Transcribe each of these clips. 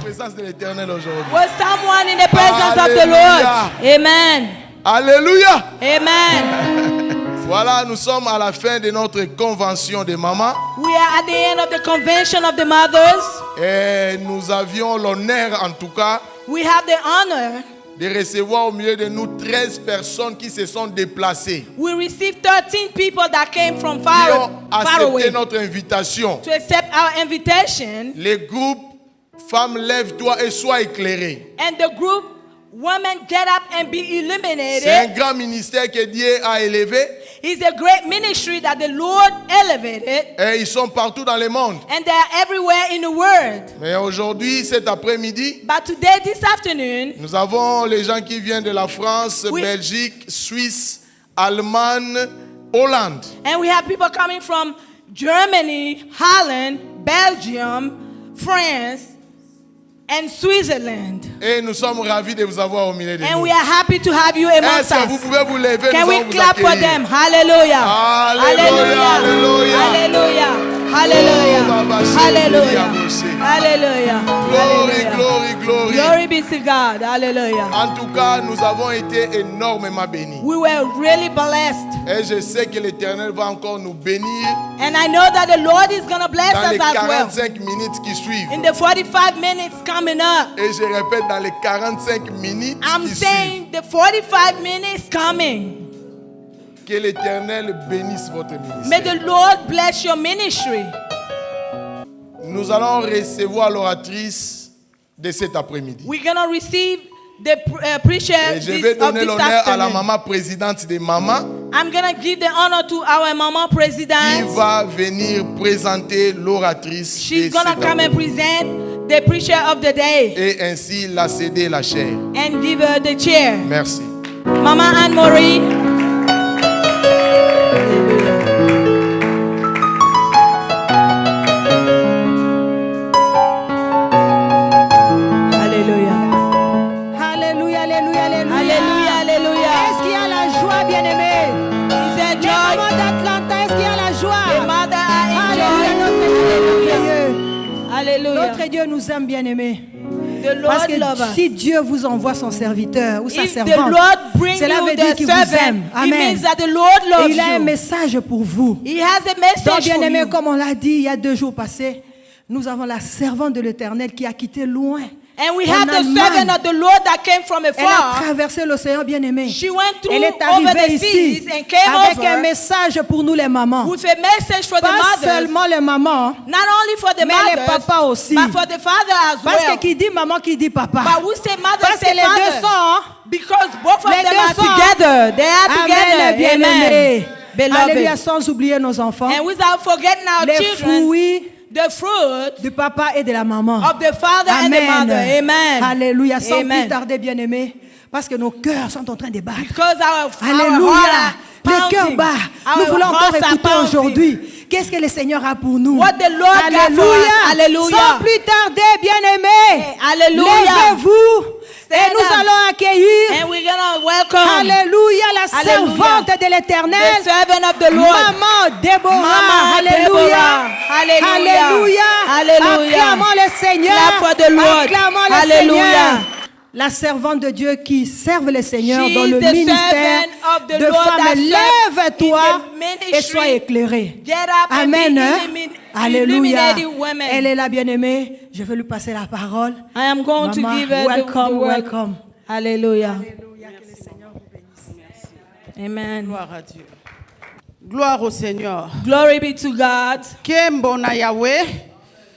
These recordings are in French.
Présence de l'Éternel aujourd'hui. Was someone in the presence of the Lord? Amen. Alléluia. Amen. Voilà, nous sommes à la fin de notre convention des mamans. We are at the end of the convention of the mothers. Et nous avions l'honneur, en tout cas, We have the honor. de recevoir au milieu de nous 13 personnes qui se sont déplacées, We received 13 people that came from qui far ont accepté away notre invitation. to accept our invitation. Les groupes Femmes, lève-toi et sois éclairée. And the group, Women Get Up and Be C'est un Illuminated, grand ministère que Dieu a élevé. is a great ministry that the Lord elevated. Et ils sont partout dans le monde. And they are everywhere in the world. Mais aujourd'hui, cet après-midi, But today, this afternoon, nous avons les gens qui viennent de la France, Oui. Belgique, Suisse, Allemagne, Hollande. and we have people coming from Germany, Holland, Belgium, France, and Switzerland. Et nous sommes ravis de vous avoir au milieu de And nous. we are happy to have you amongst Est-ce que vous us. pouvez vous lever? Can Nous we allons vous clap for accueillir. them? Hallelujah. Alléluia, alléluia. Hallelujah. Hallelujah. Oh, Baba, Hallelujah. Hallelujah. Hallelujah. Glory, Hallelujah. glory, glory. Glory be to God. Hallelujah. En tout cas, nous avons été énormément bénis. We were really blessed. Et je sais que l'Éternel va encore nous bénir And I know that the Lord is going to bless dans les us as well. 45 minutes qui suivent. In the 45 minutes coming up. Et je répète, dans les 45 minutes I'm qui suivent. saying the 45 minutes coming. Que l'Éternel bénisse votre ministère. May the Lord bless your ministry. Nous allons recevoir l'oratrice de cet après-midi. We're going to receive the preacher Et je vais of donner this l'honneur à la afternoon. maman présidente des mamans I'm going to give the honor to our mama qui president. va venir présenter l'oratrice She's de going to cet come and après-midi. present the preacher of the day Et ainsi la céder la chair. and give her the chair. Merci. Mama Anne-Marie. Alléluia. Alléluia, alléluia, alléluia. Alléluia, alléluia. Est-ce qu'il y a la joie, bien-aimé? Is there Les joy? mamans d'Atlanta, est-ce qu'il y a la The joie? mother are in Alléluia, joy. notre Dieu est merveilleux. Alléluia. Notre Dieu nous aime, bien-aimés. The Parce Lord loves que us. si Dieu vous envoie son serviteur ou sa If the servante, Lord brings cela you veut dire the qu'il vous servant, aime. it Amen. means that the Lord Et loves il a un you. message pour vous. He has a Donc, message for bien-aimés, you. comme on l'a dit il y a 2 jours passés, nous avons la servante de l'Éternel qui a quitté loin. And we En have the Allemagne. servant of the Lord that came from Elle a afar. traversé l'océan, bien-aimé. She went through Elle est over arrivée the seas ici and came avec over un message pour nous les mamans. with a message for the Pas mothers. seulement les mamans, Not only for the mais les mothers, papas aussi. but for the father as parce well. que qui dit maman, qui dit papa. But we say mother, Parce que say les deux father. sont, hein? Because both of Les them deux are sont. together. They are together. Amen, bien-aimés. Beloved. Alléluia, sans oublier nos enfants. And without forgetting our Les children, fruits the fruit du papa et de la maman. of the father and the mother. Amen. Alléluia, sans Amen. plus tarder, bien-aimés. Parce que nos cœurs sont en train de battre. Because our Alléluia. heart Les are cœurs pounding. bas. Our Nous voulons encore hearts are écouter pounding. aujourd'hui. Qu'est-ce que le Seigneur a pour nous? What the Lord got for us. Alléluia. Alléluia. Sans plus tarder, bien-aimés. Alléluia. Levez-vous. Et Stand nous up. allons accueillir. And we're going to welcome Alléluia, la Alléluia. servante de l'Éternel. the servant of the Lord. Maman Déborah. Mama Alléluia. Deborah. Alléluia. Alléluia. Acclamons le Seigneur. Clap for the Lord. Acclamons le Alléluia. Seigneur. La servante de Dieu qui serve le Seigneur She dans is le the ministère servant of the de Lord femmes. that serves Lève-toi in the ministry. et sois éclairé. Get up and Amen. be hein? Alléluia. illuminated women. Elle est là, bien-aimée. Je vais lui passer la parole. I am going to Maman, give her the welcome, word. welcome. Alléluia. Alléluia, que le Seigneur vous bénisse. Amen. Gloire à Dieu. Gloire au Seigneur. Glory be to God. Kembo na Yahweh.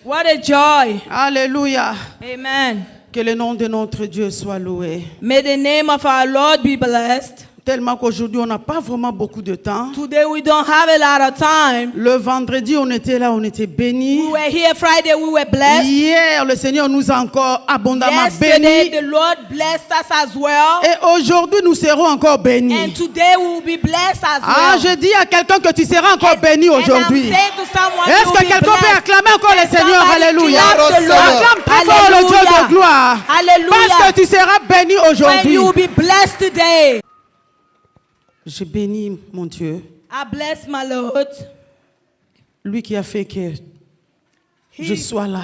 What a joy. Alléluia. Amen. Que le nom de notre Dieu soit loué. May the name of our Lord be blessed. Tellement qu'aujourd'hui, on n'a pas vraiment beaucoup de temps. Today we don't have a lot of time. Le vendredi, on était là, on était bénis. We were here Friday, we were blessed. Hier, le Seigneur nous a encore abondamment Yesterday, bénis. the Lord blessed us as well. Et aujourd'hui, nous serons encore And bénis. today we will be blessed as Ah, well. je dis à quelqu'un que tu seras encore béni And I'm aujourd'hui. saying to someone, Est-ce you que will be quelqu'un peut blessed. acclamer encore le Can Seigneur? somebody Alléluia. clap the Lord? Acclame très fort le Dieu Hallelujah. de gloire. Hallelujah. Parce que tu seras béni When aujourd'hui. you will be blessed today. Je bénis mon Dieu I bless my Lord. Lui qui a fait que je sois là.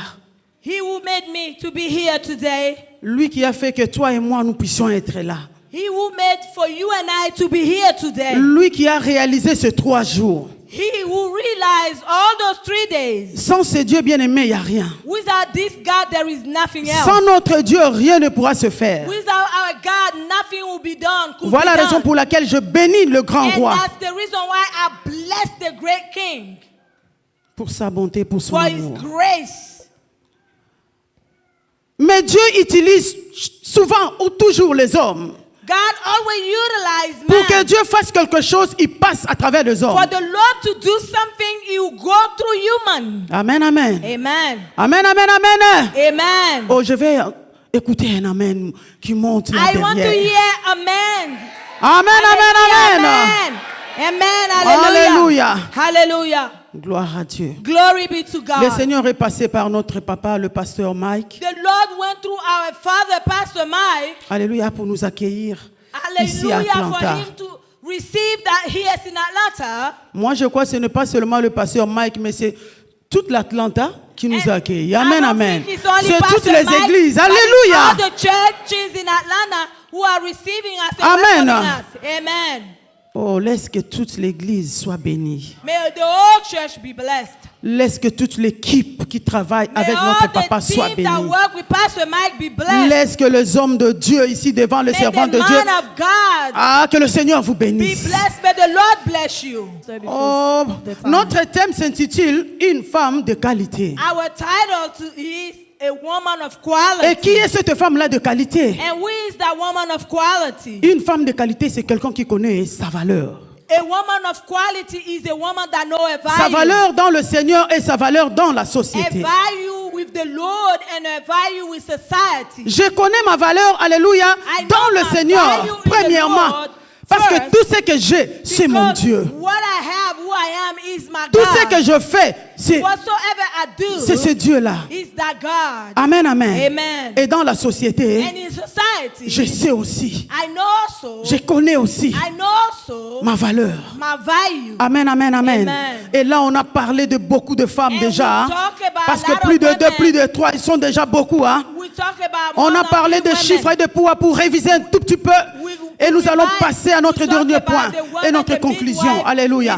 He who made me to be here today. Lui qui a fait que toi et moi, nous puissions être là. He who made for you and I to be here today. Lui qui a réalisé ces 3 jours. He who realized all those 3 days. Sans ce Dieu bien-aimé, il n'y a rien. Without this God, there is nothing else. Sans notre Dieu, rien ne pourra se faire. Without our God, nothing will be done. Voilà la raison pour laquelle je bénis le grand And roi. that's the reason why I bless the great King. Pour sa bonté, pour son For his amour. grace. Mais Dieu utilise souvent ou toujours les hommes. God always utilizes Pour que man. Dieu fasse quelque chose, il passe à travers les hommes. For the Lord to do something, he will go through human. Amen, amen. Amen. Amen, amen, amen. Amen. Oh, je vais écouter un amen qui monte là I want to derrière. hear amen. Amen, amen, amen. Amen. Amen. Hallelujah. Alléluia. Hallelujah. Gloire à Dieu. Glory be to God. Le Seigneur est passé par notre papa, le pasteur Mike. The Lord went through our father, Pastor Mike. Alléluia, pour nous accueillir ici à Hallelujah, for Atlanta. him to receive that here in Atlanta. Moi, je crois que ce n'est pas seulement le pasteur Mike, mais c'est toute l'Atlanta qui nous a accueillis. Amen, I don't amen. think it's only C'est toutes Pastor les Mike, églises. but it's Alléluia. all the churches in Atlanta who are receiving us and Amen. welcoming us. Amen. Oh, laisse que toute l'église soit bénie. May the whole church be blessed. Laisse que toute l'équipe qui travaille May avec all notre papa the soit team that bénie. work with Pastor Mike be blessed. Laisse que les hommes de Dieu ici devant les May servants the de Dieu. man of God Ah, que le Seigneur vous be bénisse. blessed. May the Lord bless you. Oh, notre thème s'intitule Une femme de qualité. Our title is a woman of Et qui quality. est cette femme-là de qualité? And who is that woman of quality? Une femme de qualité, c'est quelqu'un qui connaît sa valeur. A woman of quality is a woman that knows a Sa value. valeur dans le Seigneur et sa valeur dans la A société. value with the Lord and a value with society. Je connais ma valeur, alléluia, I dans know le my Seigneur, value in the premièrement. Lord Parce que first, tout ce que j'ai, c'est mon Because Dieu. what I have, who I am, is my Tout God. ce que je fais, c'est Whatsoever I do ce Dieu-là. is that God. Amen, amen. Amen. Et dans la société, And in society, je sais aussi, I know so. je connais aussi I know so. ma valeur. My value. Amen, amen, amen. Amen. Et là, on a parlé de beaucoup de femmes And déjà. we talk about Parce a que lot plus of de deux, women. plus de trois, ils sont déjà beaucoup. Hein? We talk about On more a than parlé de women. chiffres et de poids pour réviser un tout petit peu. Et nous allons passer à notre dernier point et notre conclusion. Alléluia.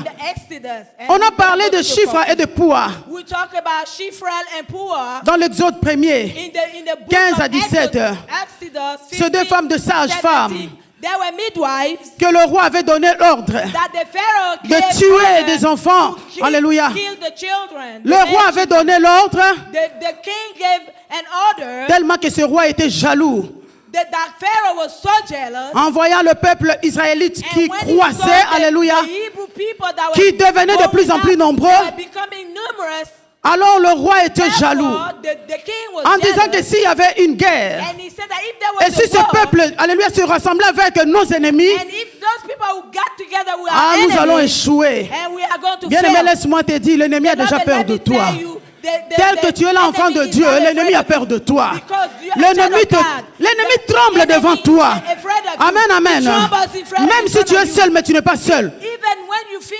On a parlé de chiffres et de poids We talk about Shifrel and Puah dans l'Exode 1er. in the book 15 of à 17. Exodus Ces deux femmes de sages 17, femmes 17. There were midwives que le roi avait donné l'ordre that the Pharaoh de gave tuer order des enfants. to kill, Alléluia. kill the children. Le roi avait donné l'ordre The king gave an order tellement que ce roi était jaloux, that Pharaoh was so jealous. en voyant le peuple israélite qui And when he saw croissait, alléluia, the Hebrew people that qui were devenaient de plus en plus growing up, nombreux. they were becoming numerous. alors le roi était Therefore, jaloux the king was en disant que jealous. s'il y avait une guerre And he said that if there et was si ce a war, peuple, alléluia, se rassemblait avec nos ennemis, and if those people who got together were ah, our nous allons enemies, échouer. and we are going to Bien aimé, fail. laisse-moi te dire, l'ennemi a Beloved, déjà peur let de me toi. tell you, Tel que tu es l'enfant de Dieu, l'ennemi a peur de toi. L'ennemi tremble devant toi. Amen, amen. Même si tu es seul, mais tu n'es pas seul.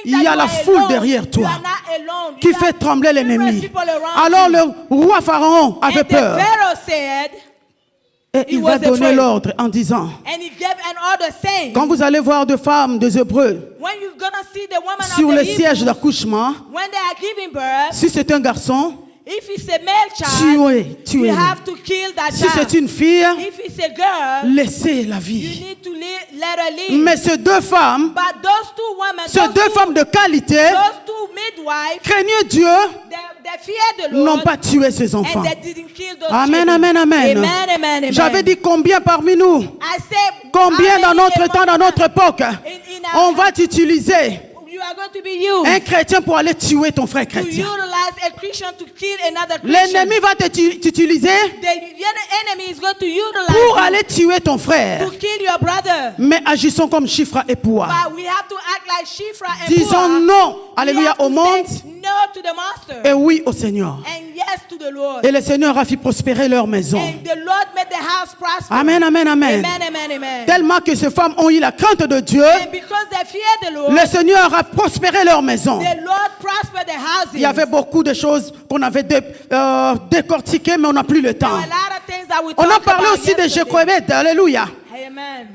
Il y a la foule derrière toi qui fait trembler l'ennemi. Alors le roi Pharaon avait peur. Et il va donner l'ordre en disant, quand vous allez voir deux femmes, des Hébreux, sur le siège d'accouchement, si c'est un garçon, if it's a male child, tuez-le. you have to kill that Si child. c'est une fille, If it's a girl, laissez la you vie. need to let her live. Mais ces deux femmes, But those two women, ces deux femmes de qualité, those two midwives, craignant Dieu, they feared the Lord, n'ont pas tué ces enfants. and they didn't kill those Amen, children. amen, amen. Amen, amen, amen. J'avais dit combien parmi nous, I said, combien dans how many notre temps, dans notre époque, in our- on va t'utiliser you are going to be used un chrétien pour aller tuer ton frère to chrétien. utilize a Christian to kill another Christian. L'ennemi va t'utiliser The enemy is going to utilize pour you aller tuer ton frère. to kill your brother. Mais agissons comme Shifra et Poua. But we have to act like Shifra and Disons Puah. non, We alléluia, have to au monde say no to the master et oui au Seigneur. and yes to the Lord. Et le Seigneur a fait prospérer leur maison. And the Lord made the house prosper. Amen, amen, amen. Amen, amen, amen. Tellement que ces femmes ont eu la crainte de Dieu, And because they fear the Lord, le Seigneur a prospéré prospéré leur maison. The Lord prospered their houses. Il y avait beaucoup de choses qu'on avait décortiquées, mais on n'a plus le temps. There were a lot of things that we On a talked parlé about aussi de yesterday. Jochebed, alléluia. Amen.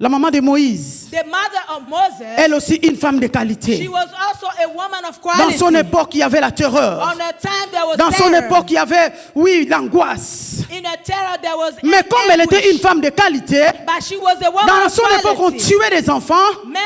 La maman de Moïse, The mother of Moses, elle aussi une femme de she qualité. was also a woman of Dans quality. son époque, il y avait la terreur. On a time there was Dans son terror. époque, il y avait, oui, l'angoisse. In a terror there was Mais comme elle était anguish. une femme de qualité, But she was a woman dans of son époque, on quality. tuait des enfants. Man,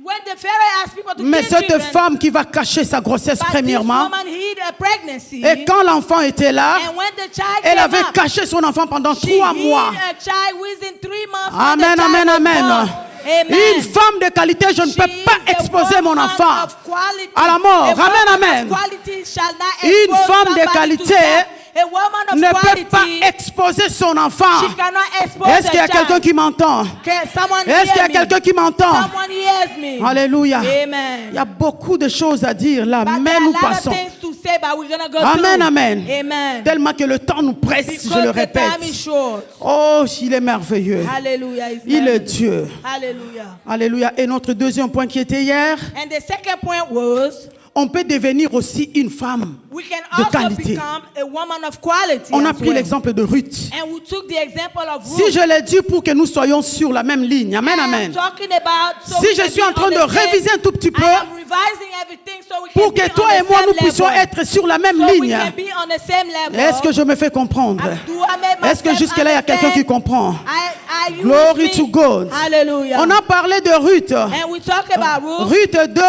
when the Pharaoh asked people to Mais kill cette children, femme qui va cacher sa grossesse but premièrement, this woman hid a pregnancy. et quand l'enfant était là, And when the child elle came avait up, caché son enfant pendant she 3 hid mois. a child within 3 months. when Amen, the child amen, was amen. born. Amen. Une femme de qualité, je ne She peux is pas a exposer mon woman enfant of quality. à la mort. A Amen, woman amen. of quality shall not Une expose femme de somebody to qualité death. A woman of ne peut quality, pas exposer son enfant. she cannot expose Est-ce qu'il y a a child. quelqu'un qui m'entend? Can someone Est-ce qu'il y hear a me? quelqu'un qui m'entend? Someone hears me. Alléluia. Amen. Il y a beaucoup de choses à dire là, But mais there are nous a lot passons. of things to say, but we're gonna go Amen, through. amen. Amen. Tellement que le temps nous presse, Because je le the time is répète. short. Oh, il est merveilleux. Hallelujah. Is Il est merveilleux. Dieu. Hallelujah. Alléluia. Et notre deuxième point qui était hier, And the second point was, on peut devenir aussi une femme we can de also qualité. become a woman of quality. On a as pris well. l'exemple de Ruth. And we took the example of Si Ruth. je l'ai dit pour que nous soyons sur la même ligne. Amen, I am amen. talking about, so Si we je can suis be en train on de the same- réviser un tout petit peu, I am revising everything so we can pour be que on toi the et moi same nous puissions level. être sur la même So we ligne. can be on the same level. Est-ce que je me fais comprendre? Do I make Est-ce que myself jusque-là, il y a quelqu'un qui understand? comprend? Are you Glory with to me? God. Hallelujah. On a parlé de Ruth. And we talk about Ruth. Ruth 2,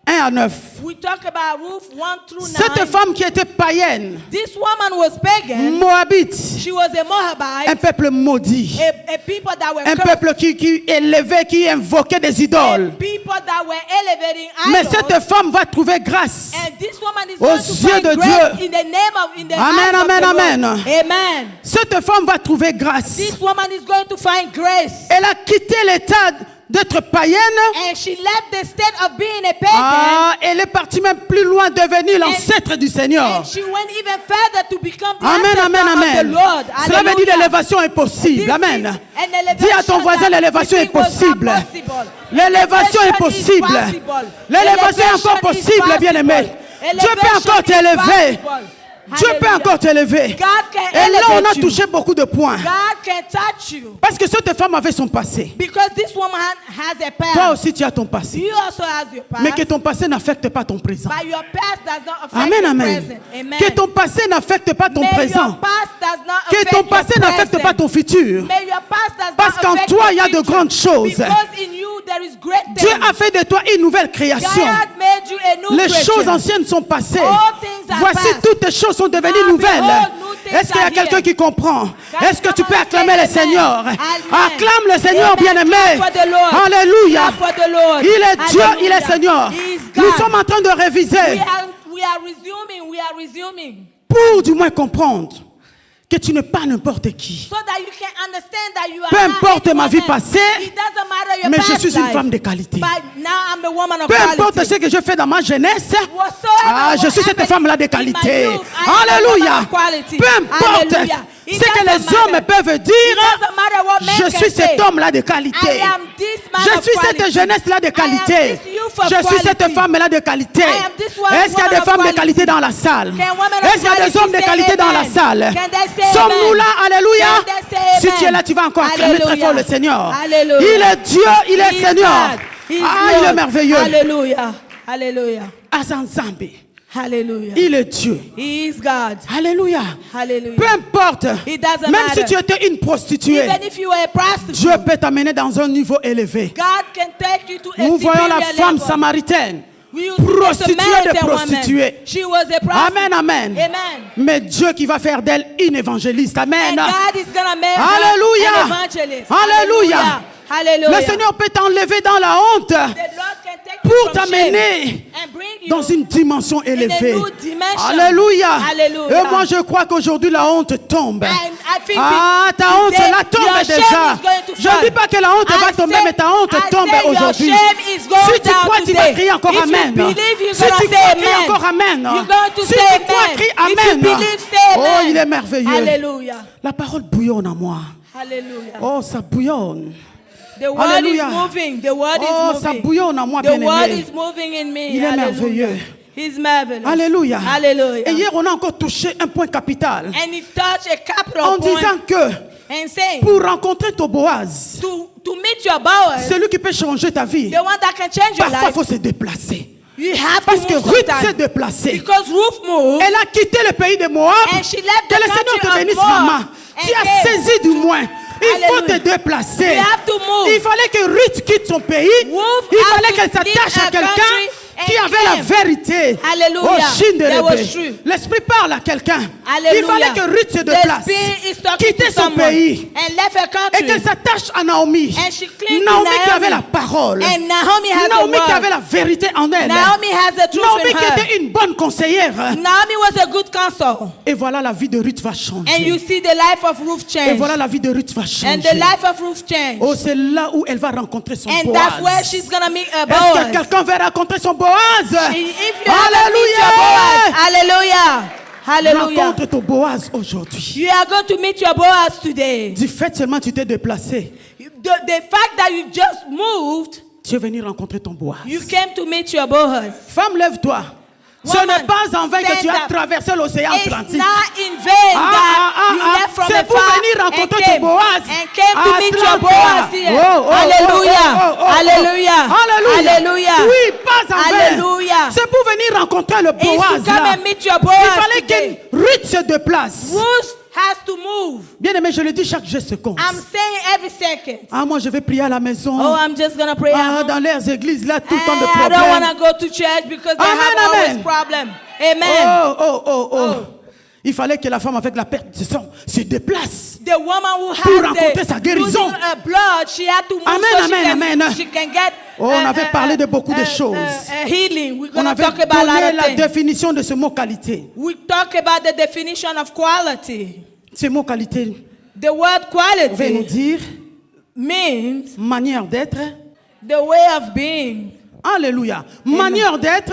1 à 9. We talk about Ruth 1 through 9. Cette femme qui était païenne, This woman was pagan. moabite, She was a Moabite. un peuple maudit, A people that were un cursed. peuple qui élevait, qui invoquait des idoles. People that were elevating Mais idols. cette femme va trouver grâce. And this woman is aux going to yeux find de grace Dieu. in the name of, in the Amen, eyes of amen, the Lord. amen. Amen. Cette femme va trouver grâce. This woman is going to find grace. Elle a quitté l'état d'être païenne. And she left the state of being a pagan. Ah, elle est partie même plus loin, devenir l'ancêtre du Seigneur. And she went even further to become the Amen, ancestor amen, of the amen. Lord. Cela veut dire Hallelujah. l'élévation est possible. This Amen. is an elevation Dis à ton voisin, that l'élévation est it was not possible. possible. L'élévation est Elevation is possible. possible. L'élévation est encore Elevation is possible, bien-aimé. possible. Dieu peut encore Elevation is t'élever. possible. Dieu peut Hallelujah. encore t'élever. God can Et là, on a elevate you. touché beaucoup de points. God can touch you. Parce que cette femme avait son passé. Because this woman has a past. Toi aussi, tu as ton passé. You also have your past. Mais que ton passé n'affecte pas ton présent. But your past does not affect Amen, your amen. present. Amen. Que ton passé n'affecte pas ton May présent. your past does not Que affect ton your passé n'affecte present. pas ton futur. May your past does Parce not qu'en affect toi, your il y a de future. grandes choses. Because in you there is great things. Dieu a fait de toi une nouvelle création. God made you a new Les creation. choses anciennes sont passées. All things are Voici past. toutes les choses sont devenues Now nouvelles. behold, new things Est-ce qu'il y a are quelqu'un here. qui comprend? Can Est-ce que tu peux someone acclamer say le Seigneur? amen? Acclame le Seigneur, Amen. bien-aimé. Clap for the Lord. Alléluia. Clap for the Lord. Il est Dieu, il est Hallelujah. Seigneur. He is God. Nous sommes en train de réviser We are resuming. pour du moins comprendre que tu n'es pas n'importe qui. So that you can understand that you are Peu not importe ma vie anyone. passée, It doesn't matter your mais je past suis une life. femme de qualité. But now I'm a woman of Peu importe quality. ce que je fais dans ma jeunesse, Whatsoever je suis cette happened femme-là de in my qualité. youth, I am a Alléluia. woman of quality. Peu importe Hallelujah. It ce que doesn't les hommes matter. peuvent It dire, doesn't matter what men je can suis say. cet homme-là de qualité. I am this man Je of suis quality. cette jeunesse-là de qualité. I am this youth of Je suis cette quality. femme-là de qualité. I am this one Est-ce qu'il y a woman des of femmes de quality. qualité dans la salle? Can women of Est-ce qu'il y a des quality hommes de say qualité dans la amen? salle? Can they say Sommes-nous amen? là? Alléluia. Can they say Si amen? tu es là, tu vas encore acclamer très Alléluia. fort le Seigneur. Alléluia. Il est Dieu, il est He is Seigneur. God. He is Ah, il est Lord. merveilleux. Hallelujah. Hallelujah. Azanzambe. Hallelujah. Il est Dieu. He is God. Alléluia. Hallelujah. Peu importe. It doesn't Même si matter. tu étais une prostituée, Even if you were a prostitute, Dieu peut t'amener dans un niveau élevé. God can take you to a Nous voyons la superior femme level. samaritaine. We use prostituée the Samaritan de woman. prostituées. She was a prostitute. Amen, amen. Amen. Mais Dieu qui va faire d'elle une évangéliste. Amen. And God is gonna make Alléluia. her an evangelist. Alléluia. Hallelujah. Le Seigneur peut t'enlever dans la honte The Lord can take you pour from t'amener shame and bring you dans une dimension élevée. new dimension. Alléluia. Hallelujah. Et moi je crois qu'aujourd'hui la honte tombe. And I think Ah, ta honte today, la tombe your shame déjà. is going to Je fall. ne dis pas que la honte va tomber, mais ta honte tombe your aujourd'hui. shame is going Si tu down crois, tu vas today. crier encore If amen. you believe, you're Si gonna tu say crois, crie amen. encore amen. You're going to Si say tu crois, amen. crie If you amen. believe, say amen. Oh, il est merveilleux. Hallelujah. La parole bouillonne en moi. Hallelujah. Oh, ça bouillonne. The word Alléluia. is moving. The word Oh, is ça moving. bouillonne en moi, The word bien-aimé. is moving in me. Il est Hallelujah. merveilleux. He's marvelous. Alléluia. Hallelujah. Et hier, on a encore touché un point capital And he touched a capital en point disant que and saying, pour rencontrer ton Boaz, to meet your Boaz, celui qui peut changer ta vie, the one that can change your parfois il life, faut se déplacer. you have Parce to que move Ruth s'est sometimes. déplacée. Because Ruth moved, Elle a quitté le pays de Moab. and she left Que the le Seigneur country te of bénisse, Moab, maman. and Tu as came. saisi du moins. Il faut te Hallelujah. déplacer. You have to move. Il fallait que Ruth quitte son pays. Ruth Il had fallait to qu'elle leave s'attache à her quelqu'un country qui and avait la came. vérité. Hallelujah. Oh, Chine de That was Rébé. true. L'Esprit parle à quelqu'un. Hallelujah. Il fallait que Ruth se The déplace. Spirit is talking Quitter to son someone pays. and left her Et country. qu'elle s'attache à Naomi. And she clinged to Naomi qui Naomi. avait la parole. And Naomi has Naomi the qui avait word. la vérité en elle. Naomi has the truth Naomi in qui her. était une bonne conseillère. Naomi was a good counsel. Et voilà, la vie de Ruth va And you changer. see the life of Ruth Et change. voilà, la vie de Ruth va And the changer. life of Ruth change. Oh, c'est là où elle va rencontrer son And Boaz. that's where she's going to meet her Est-ce que Boaz. quelqu'un veut rencontrer son Boaz? If you haven't meet your Boaz, hallelujah. Hallelujah. Rencontre ton Boaz aujourd'hui. You are going to meet your Boaz today. Du fait seulement tu t'es déplacé, The fact that you just moved, tu es venu rencontrer ton Boaz. you came to meet your Boaz. Femme, lève-toi. Ce Woman, n'est pas en vain que tu stand as up. traversé l'océan It's Atlantique. not in vain that you left from C'est pour afar venir and rencontrer came, ton Boaz. and came to meet your Atlanta. Boaz here. Hallelujah. Hallelujah. Hallelujah. Hallelujah. Oui, pas en vain. Hallelujah. C'est pour venir rencontrer le It's Boaz to come là. and meet your Il Boaz fallait today. que Ruth se déplace. Ruth has to move. Bien aimé, je le dis chaque geste compte. I'm saying every second. Ah, moi je vais prier à la maison. Oh, I'm just going to pray. Ah, dans les églises là, tout le temps de I don't problèmes. want to go to church because they Amen, have always amen. problem. Amen. Oh. Il fallait que la femme avec la perte de sang se déplace. The woman who Pour rencontrer has sa guérison. losing her blood, she had to move Amen, so amen. she can get. Oh, on avait parlé de beaucoup de choses. Healing. We're On going to avait talk about a lot donné of la things. définition de ce mot qualité. We talk about the definition of quality. Ce mot qualité The word veut nous quality dire means manière d'être. the way of being. Alléluia. Manière d'être,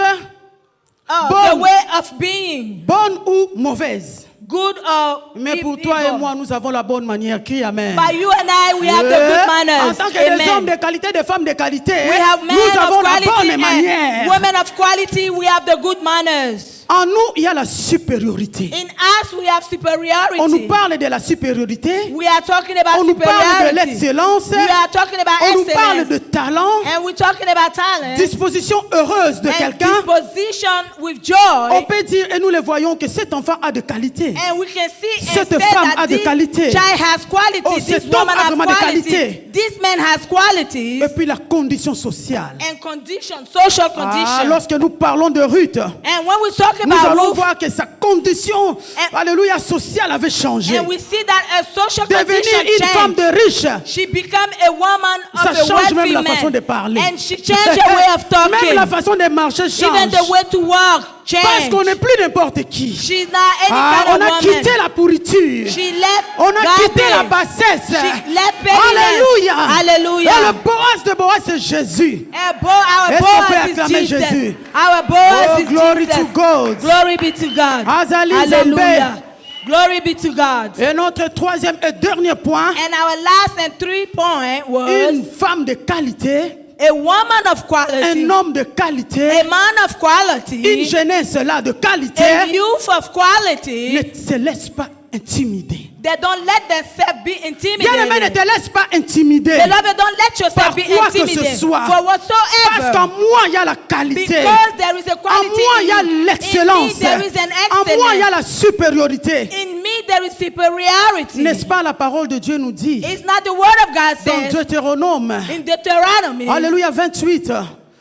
Oh, Bonne. the way of being. bonne ou mauvaise. Good or Mais pour toi et evil. moi, nous avons la bonne manière. Crie Amen. By you and I, we have the good En manners. tant que des hommes Amen. de qualité, des femmes de qualité, We have men nous avons of la quality bonne and manière. women of quality. We have the good manners. En nous, il y a la supériorité. In us, we have superiority. On nous parle de la supériorité. We are talking about On nous parle de superiority. l'excellence. We are talking about On nous parle excellence. de talent. And we're talking about talent. Disposition heureuse de And quelqu'un. disposition with joy. On peut dire, et nous le voyons, que cet enfant a de qualité. And we can see and Cette say femme that a de this qualité. child has quality. Oh, This cet homme woman a has vraiment de quality. qualité. This man has qualities Et puis la condition sociale. and condition, social condition. Ah, lorsque nous parlons de Ruth, And when we talk nous about allons Ruth, voir que sa condition, alléluia, sociale avait changé. and we see that a social Devenir condition une femme changed. de riche, She became a woman ça of a change même wealthy la façon de man. parler. And she changed her way of Même la talking. façon de marcher Even change. the way to walk Parce qu'on changed. n'est plus n'importe qui. She's not any Ah, kind on a of quitté woman. la pourriture. She left On a quitté la garbage. bassesse. She left pettiness. Alléluia. Hallelujah. Et le Boaz de Boaz, c'est Jésus. Our Est-ce qu'on peut Boaz acclamer is Jesus. Jésus? Our Boaz Oh, is glory Jesus. to God. Glory be to God. Azali Hallelujah. Zambé. Glory be to God. Et notre troisième et dernier point, And our last and 3 point une was femme de qualité, a woman of quality, un homme de qualité, a man of une quality, jeunesse là de a qualité, youth of quality. ne se laisse pas intimider. They don't let themselves be Bien-aimé, ne intimidated. te laisse pas intimider. Beloved, don't let yourself be Par quoi que ce intimidated soit. for Parce whatsoever. qu'en moi, il y a la qualité. Because there is a En quality moi, il y a in you. In me, l'excellence. there is an En moi, il y a excellence. la supériorité. In me, there is superiority. N'est-ce pas la parole de Dieu nous dit It's not the word of God dans says Deutéronome, in Deuteronomy Alléluia 28,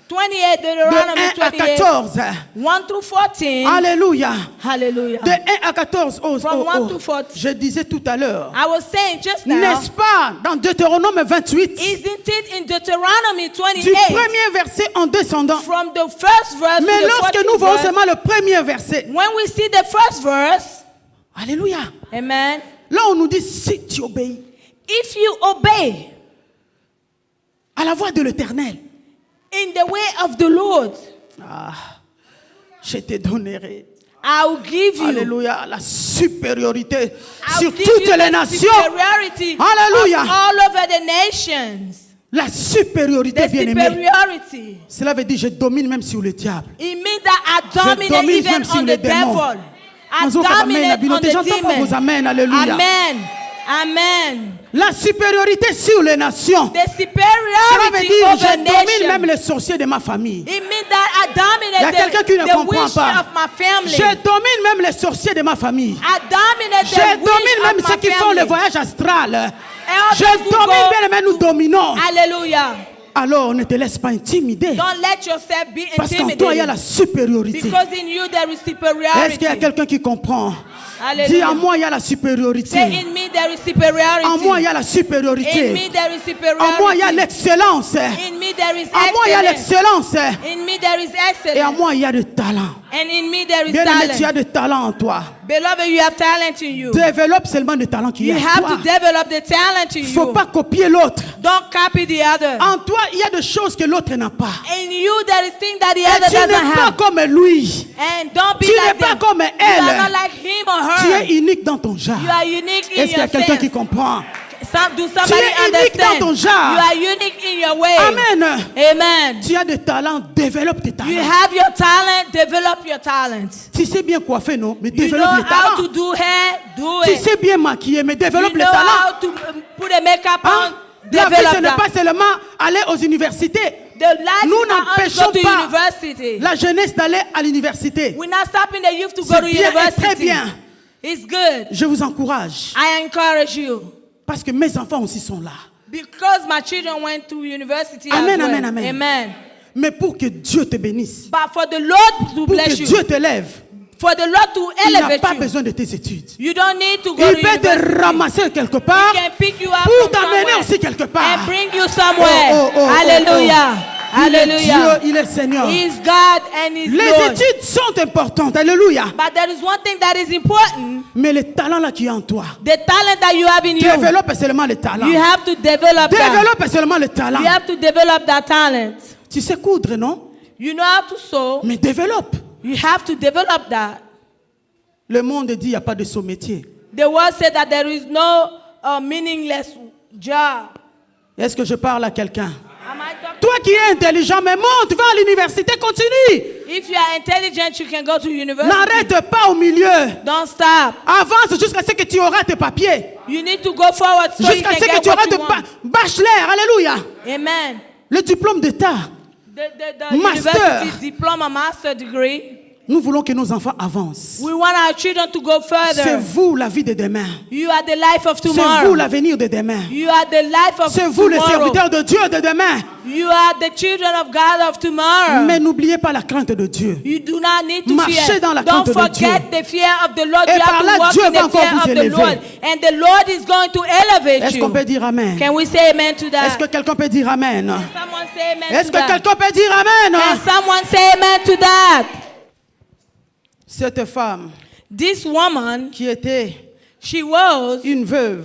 28, de 1 Deuteronomy à 28, 14. 1 through 14. Alléluia. Hallelujah. De 1 à 14. Oh, From oh, 1 oh. to 14. Je disais tout à l'heure. I was saying just now, N'est-ce pas dans Deutéronome 28, isn't it in Deuteronomy du 28, premier verset en descendant. from the first verse Mais to the lorsque 14th nous voyons verse, seulement le premier verset, when we see the first verse, Alléluia. amen, Là, on nous dit si tu obéis if you obey à la voix de l'Éternel, in the way of the Lord, je te donnerai, I will give you, Alléluia, la supériorité I'll sur give toutes you les the nations. superiority Hallelujah. of all over the nations. La supériorité, The bien-aimé. superiority. Cela veut dire je domine même sur le diable. It means that I dominate domine even même sur on les the démons. devil. I Nous autres, amen. dominate on the J'entends pas vos demon. amen. Alléluia. Amen. Amen. La supériorité sur les nations. The Cela veut superiority dire over je domine même nations. les sorciers de ma famille. It means that I Il y a quelqu'un qui ne dominate the comprend wish pas. of my family. Je domine même les sorciers de ma famille. I dominate Je the wish domine même of ceux my qui font le family. voyage astral. all Je those who domine go bien, mais nous dominons. Hallelujah. Alors ne te laisse pas intimider. Don't let yourself be Parce qu'en toi, il y a la intimidated. supériorité. Because in you there is Est-ce qu'il y a superiority. quelqu'un qui comprend? Hallelujah. Dis, en moi, il y a la supériorité. Say, in me there is superiority. En moi, il y a la In supériorité. me there is En moi, il y a superiority. l'excellence. In me there is En moi, il y a excellence. l'excellence. In me there is Et en excellence. moi, il y a le talent. And in me there is Bien-aimé, tu as talent. de talent en toi. Beloved, you have talent in you. Développe seulement le talent qui est You en have toi. to develop the talent in Il ne faut you. pas copier l'autre. Don't copy the other. En toi, il y a des choses que l'autre n'a pas. In you there is things that the Et other tu n'es doesn't pas have. comme lui. And don't be Tu n'es like pas them. comme You are not elle. like him or Tu her. es unique dans ton genre. You are unique in Est-ce qu'il y a your quelqu'un qui sense. comprend? Do somebody es unique understand? dans ton genre. You are unique in your way. Amen. Amen. Tu as des talents, développe tes You talents. have your talent, develop your talent. Tu sais bien coiffer, non? Mais You know développe les how to talents. do hair, do Tu it. sais bien maquiller, mais You développe les know talents. how to put a makeup Hein? on, La vie, ce develop n'est pas that. seulement aller aux universités. The life Nous is not only n'empêchons go to pas university. la jeunesse d'aller à l'université. We're not stopping the youth to go C'est to bien et university. très bien. It's good. Je vous encourage. I encourage you. Parce que mes enfants aussi sont là. Because my children went to university Amen, as well. amen, amen. Amen. Mais pour que Dieu te bénisse, But for the Lord to pour que bless you, Dieu te lève, for the Lord to il n'a elevate pas you, besoin de tes études. you don't need to go Il to peut te university. ramasser quelque part He can pick you up pour from t'amener somewhere aussi quelque part. and bring you somewhere. Oh, oh, oh, Hallelujah. Il est Hallelujah. Dieu, il est Seigneur. He is God and He's Les Lord. études sont importantes, alléluia. But there is one thing that is important. Mais le talent là qui est en toi, The talent that you have in you. développe seulement le talent. You have to develop that. Développe seulement le talent. You have to develop that talent. Tu sais coudre, non? You know how to sew. Mais développe. You have to develop that. Le monde dit il n'y a pas de saut métier. The word said that there is no meaningless job. Est-ce que je parle à quelqu'un? Am I talking? Toi qui es intelligent, mais monte, va à l'université, continue. If you are intelligent, you can go to university. N'arrête pas au milieu. Don't stop. Avance jusqu'à ce que tu auras tes papiers. You need to go forward so you Jusqu'à can ce que get tu auras what de you want. bachelor. Alléluia. Amen. Le diplôme d'État. The Master. university diploma, master degree. Nous voulons que nos enfants avancent. We want our children to go C'est further. vous la vie de demain. You are the life of C'est vous tomorrow. l'avenir de demain. You are the life of C'est vous les tomorrow. serviteurs de Dieu de demain. You are the children of God of tomorrow. Mais n'oubliez pas la crainte de Dieu. You do not need to Marchez fear. dans la Don't crainte de forget Dieu. the fear of the Lord. Et You par have là, to walk Dieu in va the encore fear vous of the élever. Lord. And the Lord is going to elevate Est-ce qu'on you. peut dire Amen? Can we say amen to Est-ce que that? quelqu'un peut dire Amen? Someone say amen Est-ce to que that. quelqu'un peut dire Amen? Can someone say amen to that? Cette femme This woman, qui était she was une veuve,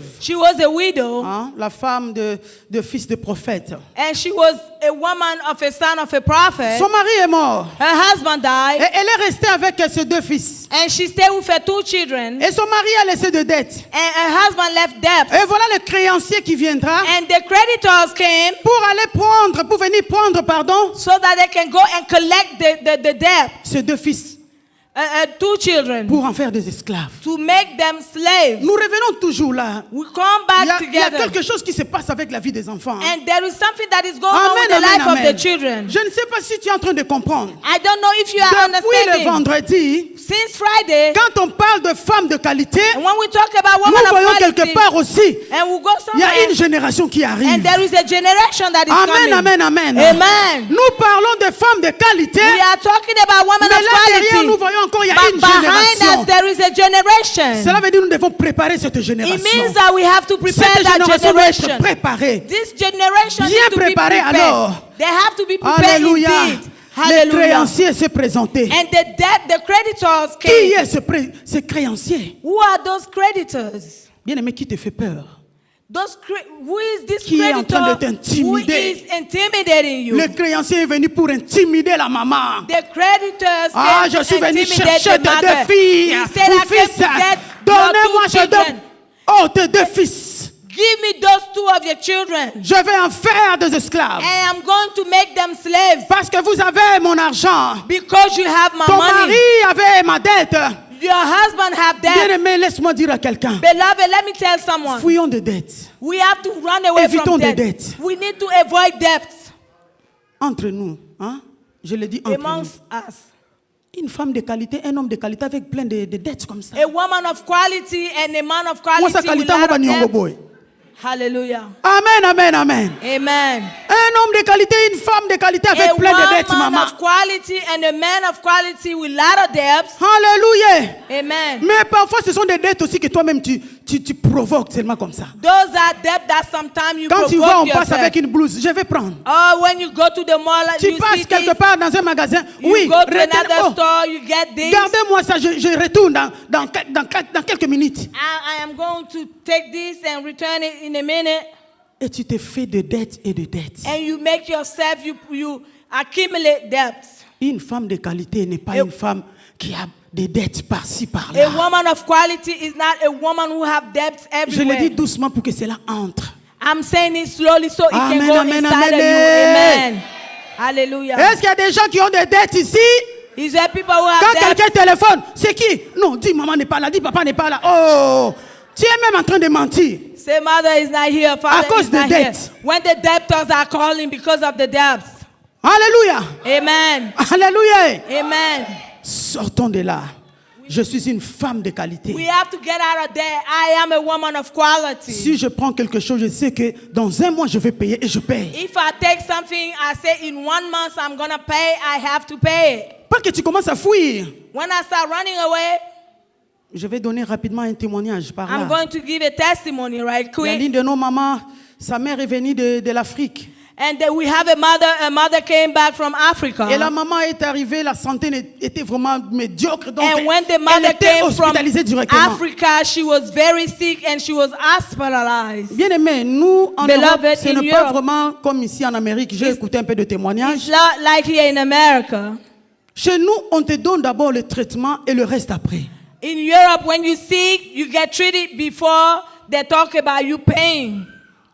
a widow, hein, la femme de fils de prophète. and she was a woman of a son of a prophet. Son mari est mort. Her husband Et died, elle est restée avec ses deux fils. and she stayed with her two children, Et son mari a laissé de dettes. and her husband left debt. Et voilà le créancier qui viendra And the creditors came pour venir prendre, pardon, so that they can go and collect the debt. ses deux fils Two children, pour en faire des esclaves. to make them slaves. Nous revenons toujours là. We come back Il y a together. quelque chose qui se passe avec la vie des enfants. hein. And there is something that is going on with the life of the children. Je ne sais pas si tu es en train de comprendre. I don't know if you are Depuis le understanding. vendredi, Since Friday, quand on parle de femmes de qualité, and when we talk about nous women of voyons quality, quelque part aussi, and we go il y a somewhere, une génération qui arrive. and there is a generation that is Amen, coming. amen, amen. Amen. Nous parlons de femmes de qualité, We are talking about women mais of là derrière quality. nous voyons encore il y a But une behind génération. us, there is a generation. Cela veut dire que nous devons préparer cette It génération. means that we have to prepare Cette that génération doit être generation. préparée. This generation Bien needs to be préparée prepared. alors. They have to be prepared Alléluia. indeed. Les Hallelujah. créanciers se présentaient. And the creditors Qui came. est ce créancier? Who are those creditors? Bien-aimé, qui te fait peur? Who is this Qui est en train de creditor who t'intimider? is intimidating you? Le créancier est venu pour intimider la maman. The creditors Ah, came je suis to venu intimidate chercher the tes mother. deux filles He said, ou I came fils. to get Donnez-moi your two je donne. children. Oh, tes deux fils. Give give me those 2 of your children. Je vais en faire des esclaves. And I'm going to make them slaves. Parce que vous avez mon argent. Because you have my Ton money. mari avait ma dette. Your husband have debt. Bien-aimé, laisse-moi dire à quelqu'un. Beloved, let me tell someone. Fuyons de dettes. We have to run away Évitons from des debt. dettes. We need to avoid debts Entre nous, hein? Je le dis entre nous. amongst us. Une femme de qualité, un homme de qualité avec plein de dettes comme ça. A woman of quality and a man of Moi, ça quality with qualité, a on lot va of nyongo debts. boy. Hallelujah. Amen, amen, amen. Amen. Un homme de qualité, une femme de qualité avec A plein de dettes, woman maman. of quality and a man of quality with a lot of debts. Alléluia. Amen. Mais parfois, ce sont des dettes aussi que toi-même tu provoques seulement comme ça. Those are debts that sometimes you Quand tu provoke vas, on passe yourself. avec une blouse. Je vais prendre. Oh, when you go to the mall, Tu you see passes quelque this, part dans un magasin. you Oui, go to retenez- another oh, store, you get this. gardez-moi ça, je retourne dans quelques minutes. I am going to take this and return it in a minute. Et tu te fais de dettes et de dettes. And you make yourself, you accumulate debts. Une femme de qualité n'est pas Et- une femme qui a des dettes par-ci, A par-là. woman of quality is not a woman who have debts Je le everywhere. dis doucement pour que cela entre. I'm saying it slowly so it Amen, can go amen, inside amen. of you. Amen. Hallelujah. Est-ce qu'il y a des gens qui ont des dettes ici? Is there people who have Quand debts? quelqu'un téléphone, c'est qui? Non, dis maman n'est pas là, dis papa n'est pas là. Oh, tu es même en train de mentir. Say mother is not here, father cause is not the here. debts. When the debtors are calling because of the debts. Alléluia. Amen. Alléluia. Amen. Sortons de là. Je suis une femme de qualité. We have to get out of there. I am a woman of quality. Si je prends quelque chose, je sais que dans un mois, je vais payer et je paye. If I take something, I say in 1 month I'm going to pay, I have to pay it. Pas que tu commences à fuir. When I start running away, Je vais donner rapidement un témoignage par I'm là. going to give a testimony right La quick. ligne de nos mamans, sa mère est venue de l'Afrique. And then we have a mother came back from Africa. Et la maman est arrivée, la santé était vraiment médiocre. Donc, And when the elle mother était came from hospitalisée directement. Africa, she was very sick and she was hospitalized. Bien aimé, nous, en Beloved, Europe, ce in n'est pas Europe, vraiment comme ici en Amérique. J'ai écouté un peu de témoignages. It's not like here in America. Chez nous, on te donne d'abord le traitement et le reste après. In Europe, when you sick, you get treated before they talk about you paying.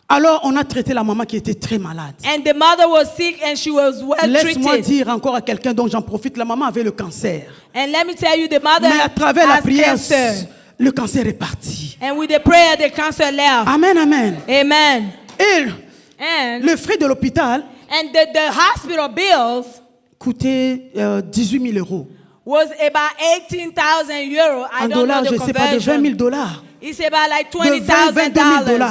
Alors, on a traité la maman qui était très malade. And the mother was sick and she was well Laisse-moi treated. dire encore à quelqu'un dont j'en profite, la maman avait le cancer. And let me tell you, the mother Mais à travers la has prière, cancer. le cancer est parti. And with the prayer, the cancer left. Amen, amen. Amen. Et And le frais de l'hôpital the hospital bills coûtait 18 000 euros. was about 18,000 euro. I En don't know dollars, the je ne sais pas, de 20 000 conversion. dollars. It's about like De 20 22 000 $20,000.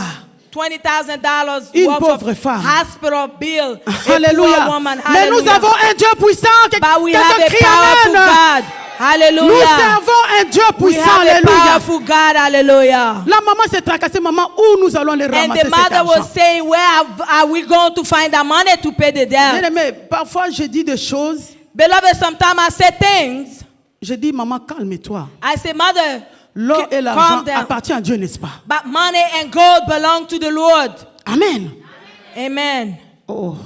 $20,000 Une worth pauvre of femme. hospital bill. A poor Alléluia. woman. Mais nous Hallelujah. avons un Dieu puissant. But we have Quelqu'un a crie powerful Amen. God. Nous Hallelujah. servons un Dieu We puissant. have a Alléluia. powerful God. Hallelujah. La maman s'est tracassée, maman, où nous allons les And ramasser the cet mother argent? was saying, where are we going to find the money to pay the Bien debt? aimé, parfois je dis des choses, Beloved, sometimes I say things. je dis, maman, calme-toi. I say, mother, L'or et calm l'argent down. appartient à Dieu, n'est-ce pas? But money and gold belong to the Lord. Amen. Amen. Oh,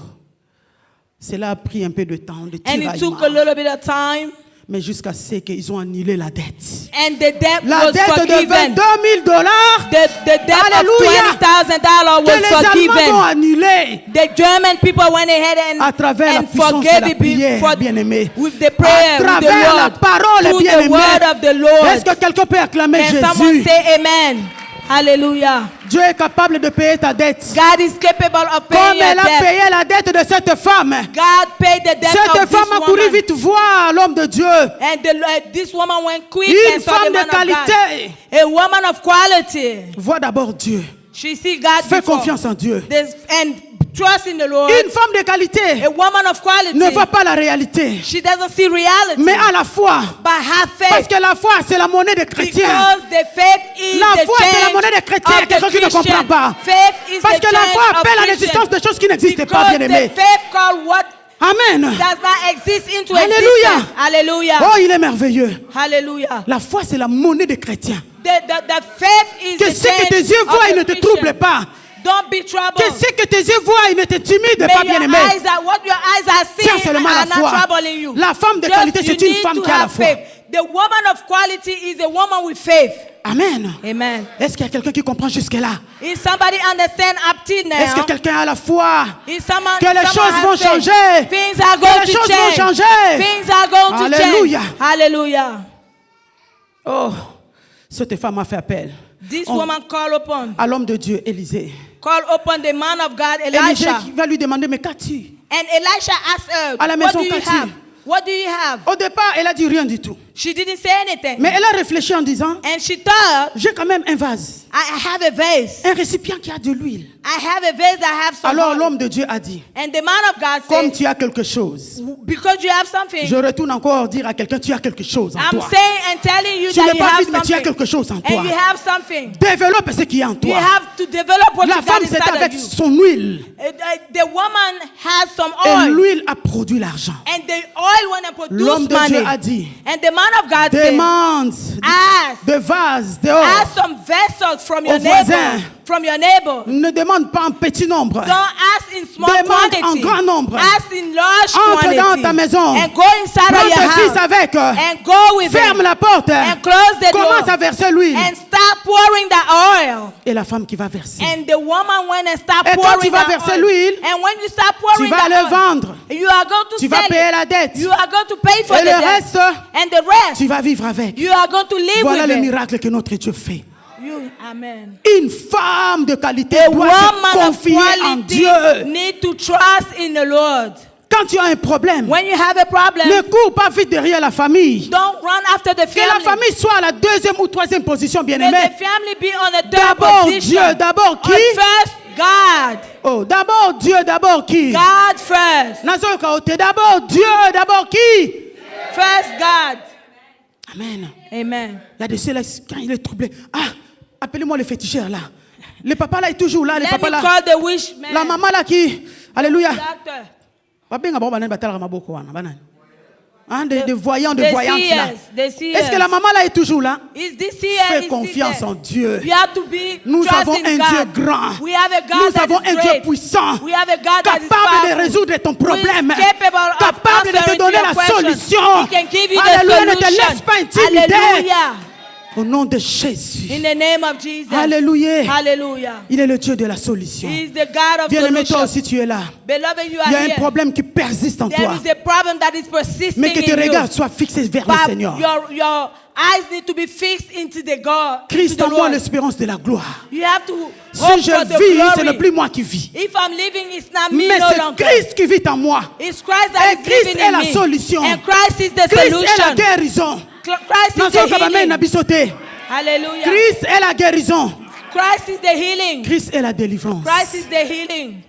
cela a pris un peu de temps, de And it took a tiraillement. little bit of time. Mais jusqu'à ce qu'ils ont annulé la dette. And the debt La was dette de forgiven. 22 000 $. The debt Alléluia. of $20,000 Que was les Allemands ont forgiven. annulé The German people went ahead à travers la and puissance de forgave la it prière, bien-aimé. with the prayer, À with the travers la word, parole, through the bien-aimé. word of the Lord. Est-ce que quelqu'un peut acclamer Can someone Jésus? say amen? Hallelujah. Dieu est capable de payer ta dette. God is capable of Comme paying your elle a debt. payé la dette de cette femme. God paid the debt Cette of this femme a couru woman. vite voir l'homme de Dieu. And this woman went quick Une and saw the femme de man of qualité. God. A woman of quality. Vois d'abord Dieu. She see God Fais before. confiance en Dieu. And trust in the Lord. Une femme de qualité A woman of quality. ne voit pas la réalité, She doesn't see reality. mais à la foi. But have Parce faith. que la foi, c'est la monnaie des chrétiens. Because the faith is La the foi, c'est la change monnaie des chrétiens. of the Quelqu'un qui ne Christian. comprend pas. Faith is Parce the que la change foi of appelle à Christian. l'existence des choses qui n'existent pas, Because bien-aimés. the faith called what Amen. does not exist into Alléluia. existence. Hallelujah. Oh, il est merveilleux. Hallelujah. La foi, c'est la monnaie des chrétiens. The faith is Que the ce que change tes yeux of voient, the il ne te Christian. trouble pas. Don't be troubled. Que ce que tes yeux voient, il ne t'intimide May pas, your bien-aimé. eyes are what your eyes are Tiens seeing seulement are la foi. not troubling you. La femme de Just qualité, you c'est une need femme to qui a la have foi. faith. The woman of quality is a woman with faith. Amen. Amen. Est-ce qu'il y a quelqu'un qui comprend jusque-là? Is somebody understand up till now? Est-ce que quelqu'un a la foi Is someone, que les choses has vont faith? changer? Things are Que going les to choses change. vont changer? Things are going to Alléluia. change. Hallelujah. Oh, cette femme a fait appel This woman called upon. à l'homme de Dieu, Élisée. Called upon the man of God, Élisée Elisha. qui va lui demander, mais qu'as-tu? And Elisha asked her, À la what maison, do you qu'as-tu? have? What do you have? Au départ, elle a dit rien du tout. She didn't say anything. Mais elle a réfléchi en disant, And she thought, j'ai quand même un vase, I have a vase. un récipient qui a de l'huile. I have a vase that have some Alors oil. l'homme de Dieu a dit, And the man of God comme said, tu as quelque chose, because you have something, je retourne encore dire à quelqu'un, tu as quelque chose en I'm toi. saying and telling you Tu that n'es you pas have vide, mais tu as something. quelque chose en toi. And you have something. Développe ce qui est en You toi. have to develop what La you got femme, c'est inside avec of you. son huile. The woman has some Et oil. l'huile a produit l'argent. And the oil when I L'homme produce de money. Dieu a dit, And the man of God said, demande ask. de vase dehors. Ask some vessels from your Aux voisins. neighbor. From your neighbor. Ne demande pas en petit nombre. Don't ask in small Demande quantity. en grand nombre. Ask in large Entre quantity. dans ta maison. And go inside Prends of your tes fils house. avec. And go with Ferme them. la porte. And close the Commence door. à verser l'huile. And start pouring the oil. Et la femme qui va verser. And the woman went and start Et quand pouring tu vas the verser oil. l'huile, And when you start tu pouring vas the le oil, vendre. you are going to Tu vas sell payer it. la dette. You are going to pay for Et the le debt. reste, And the rest, tu vas vivre avec. you are going to live Voilà with le it. miracle que notre Dieu fait. Amen. Une femme de qualité A doit woman se of confier en quality Dieu. need to trust in the Lord. Quand tu as un problème, When you have a problem, ne cours pas vite derrière la famille. don't run after the Que la family. famille soit à la deuxième ou troisième position, bien Let aimé. the family be on the third D'abord position. Dieu, d'abord qui? Or first, God. Oh, d'abord Dieu, d'abord qui? God first. Nazo Kaote, d'abord Dieu, d'abord qui? First, God. Amen. Amen. Il y a de ceux-là, quand il est troublé, ah, appelez-moi le féticheur là. Le papa là est toujours là, le Let papa me là. call the wish man. La maman là qui, alléluia. Doctor. Des voyants, de The voyantes là. seers, the seers. Est-ce que la maman là est toujours là? Is this seer? Fais Is confiance this en there? Dieu. You have to be Nous trust avons in un God. Dieu grand. We have a God Nous that avons is un Dieu great. puissant, We have a God that is capable de powerful. résoudre ton Who is problème, capable of capable de te answering donner your la question. solution. He can give you Alléluia, the ne te solution. laisse pas intimider. Hallelujah. Au nom de Jésus. In the name of Jesus. Alléluia. Hallelujah. Il est le Dieu de la solution. He is the God of Bien-aimé, toi solution. aussi tu es là. Beloved, you are Il y a un here. problème qui persiste en There toi. is a problem that is persisting Mais que tes in you. regards soient fixés vers le But Seigneur. your eyes need to be fixed into the God. Christ into en the moi, Lord. l'espérance de la gloire. You have to Si hope je for the vis, ce glory. n'est plus moi qui vis. If I'm living, it's not me Mais no c'est longer. Christ qui vit en moi. It's Christ that Et is Christ living est in la me. solution. And Christ is the Christ est la solution. guérison. Christ is Nazo the kabame healing. na bisote. Hallelujah. Christ est la guérison. Christ is the healing. Christ est la délivrance. Christ is the healing.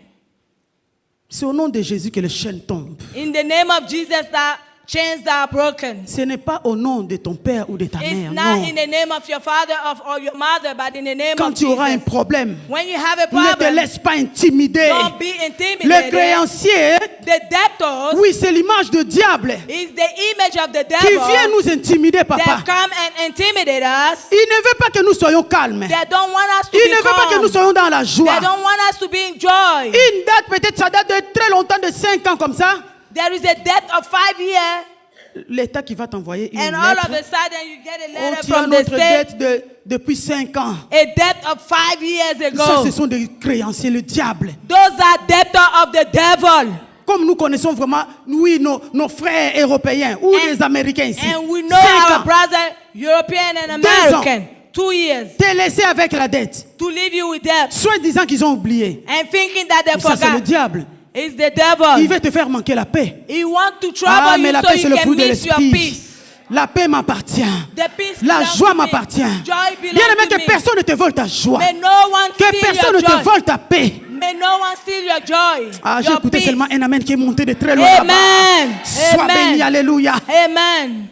C'est au nom de Jésus que les chaînes tombent. In the name of Jesus, that chains that are broken. Ce n'est pas au nom de ton père ou de ta It's mère. not Non. in the name of your father or your mother, but in the name Quand of tu auras un Jesus. problème, When you have a ne te problem, laisse pas intimider. don't be Le intimidated. créancier, The debtors oui, c'est l'image de diable is the image of the qui vient devil nous intimider, that papa. come and intimidate us. Il ne veut pas que nous soyons calmes. They don't want us to Il be ne veut pas que nous calm. soyons dans la joie. They don't want us to be in joy. Une date, peut-être ça date de très longtemps, de 5 ans comme ça. There is a debt of 5 years, L'État qui va t'envoyer une and all lettre. of a sudden you get a Oh, letter tu as from the notre state. dette depuis 5 ans. A debt of 5 years Ça, ago. ce sont des créanciers, le diable. Those are debtors of the devil. Comme nous connaissons vraiment, oui, nos frères européens ou And- les Américains ici. And we know 5 our ans. brother, European and 2 ans. American, 2 years, T'es laissé avec la dette. to leave you with debt Soit disant qu'ils ont oublié. and thinking that they Ça, c'est le forgot. diable. It's the Il devil. veut te faire manquer la paix. He wants to Ah, trouble mais you la so paix, c'est you le can fruit de miss your l'esprit. peace. La paix m'appartient. The peace La belongs joie to me. m'appartient. Joy belongs Bien aimé, to que me. personne ne te vole ta joie. May no one Que steal personne your ne te joy. vole ta paix. May no one steal your joy. Ah, j'ai your écouté peace. seulement un amen qui est monté de très loin là-bas. Amen. Sois Amen. béni, alléluia. Amen.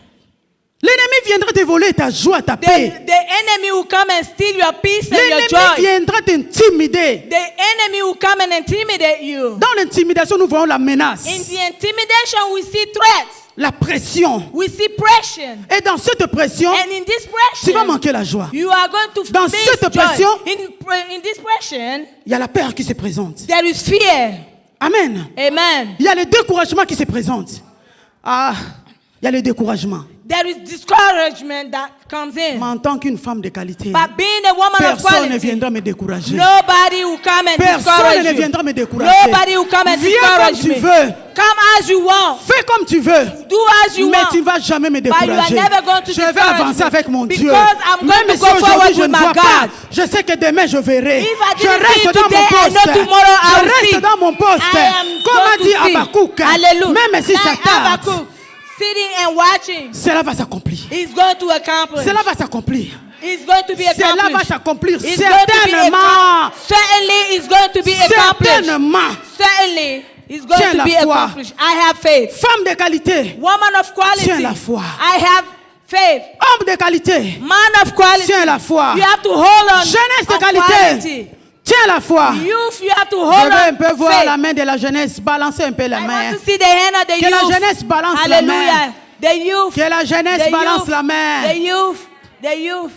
L'ennemi viendra te voler ta joie, ta paix. The enemy will come and steal your peace and your L'ennemi joy. viendra t'intimider. The enemy will come and intimidate you. Dans l'intimidation, nous voyons la menace, In the intimidation, we see threats. la pression. We see pressure. Et dans cette pression, And in this tu vas pressure, manquer la joie. you are going to Dans miss cette joy. pression, In this pressure, Il y a la peur qui se présente. there is fear. Amen. Amen. Il y a le découragement qui se présente. Ah, il y a le découragement. there is discouragement that comes in. Mais en tant qu'une femme de qualité, But being a woman of personne ne quality, viendra me décourager. nobody will come and Personne discourage ne you. viendra me décourager. Nobody will come and Viens discourage comme tu me. veux. Come as you want. Fais comme tu veux. Do as you Mais want. tu ne vas jamais me But you are décourager. never going to Je vais discourage avancer me. avec mon Dieu. Because I'm going Même to si go forward aujourd'hui je with ne my vois pas, God. je sais que demain je verrai. If I Je didn't see reste it dans today, mon I poste. know tomorrow I Je will reste see. dans mon poste. I am Comme a going dit to see. Habakkuk, Hallelujah. même si ça Like tarde, Habakkuk, sitting and watching, cela va s'accomplir. he's going to accomplish. Cela va s'accomplir. It's going to be Cela va accomplished. s'accomplir It's going to be certainement. certainly it's going to be accomplished. Certainement. Certainly it's going Tiens to la be foi. accomplished. I have faith. Femme de qualité, Woman of quality. Tiens la foi. I have faith. homme de qualité, Man of quality. tiens la foi. You have to hold on. Jeunesse de on qualité, quality. tiens la foi. Youth, you have to Je hold veux un on. peu voir faith. la main de la jeunesse. Balancez un peu la I main. want to see the hand of the Que la youth. jeunesse balance la main. Hallelujah. The youth. Que la jeunesse The balance youth. la main. The youth. The youth.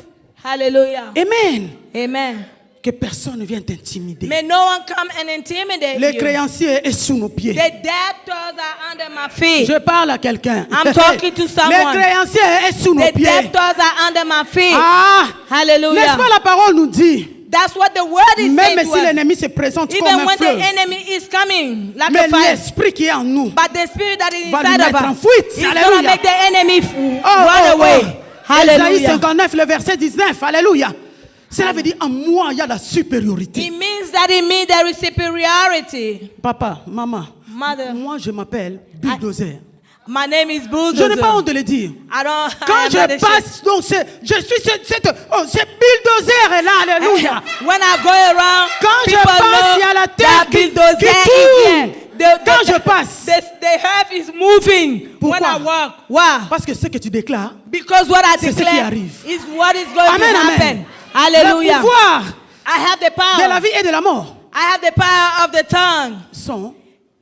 Hallelujah. Amen. Amen. Que personne ne vienne t'intimider. May no one come and intimidate Le you. créancier est sous nos pieds. The debtors are under my feet. Je parle à quelqu'un. I'm talking to someone. Le créancier est sous nos The pieds. debtors are under my feet. Ah, Hallelujah. n'est-ce pas la parole nous dit? That's what the word is Même saying to si us. l'ennemi se présente comme Even un when the fleuve, enemy is coming like mais a fire. l'esprit qui est en nous But the spirit that is va inside nous of mettre en us fuite. is going to Alléluia. make the enemy Oh, run oh, away. oh. Ésaïe Hallelujah. 59, le verset 19. Alléluia. Cela veut dire en moi, il y a la supériorité. It means that in me there is superiority. Papa, maman, Mother, moi je m'appelle bulldozer. my name is Je Bulldozer. n'ai pas honte de le dire. I don't. Quand I am not je ashamed. passe, donc je suis ce bulldozer est là, alléluia. When I go around, Quand je people passe, know il y a la that terre qui bulldozer is tourne. there. Quand je passe. The earth is moving Pourquoi? when I walk. Why? Parce que ce que tu déclares, Because what I c'est ce qui declare arrive. is what is going Amen, to amen. happen. Le Hallelujah. pouvoir I have the de la power. vie et de la mort I have the power of the tongue. sont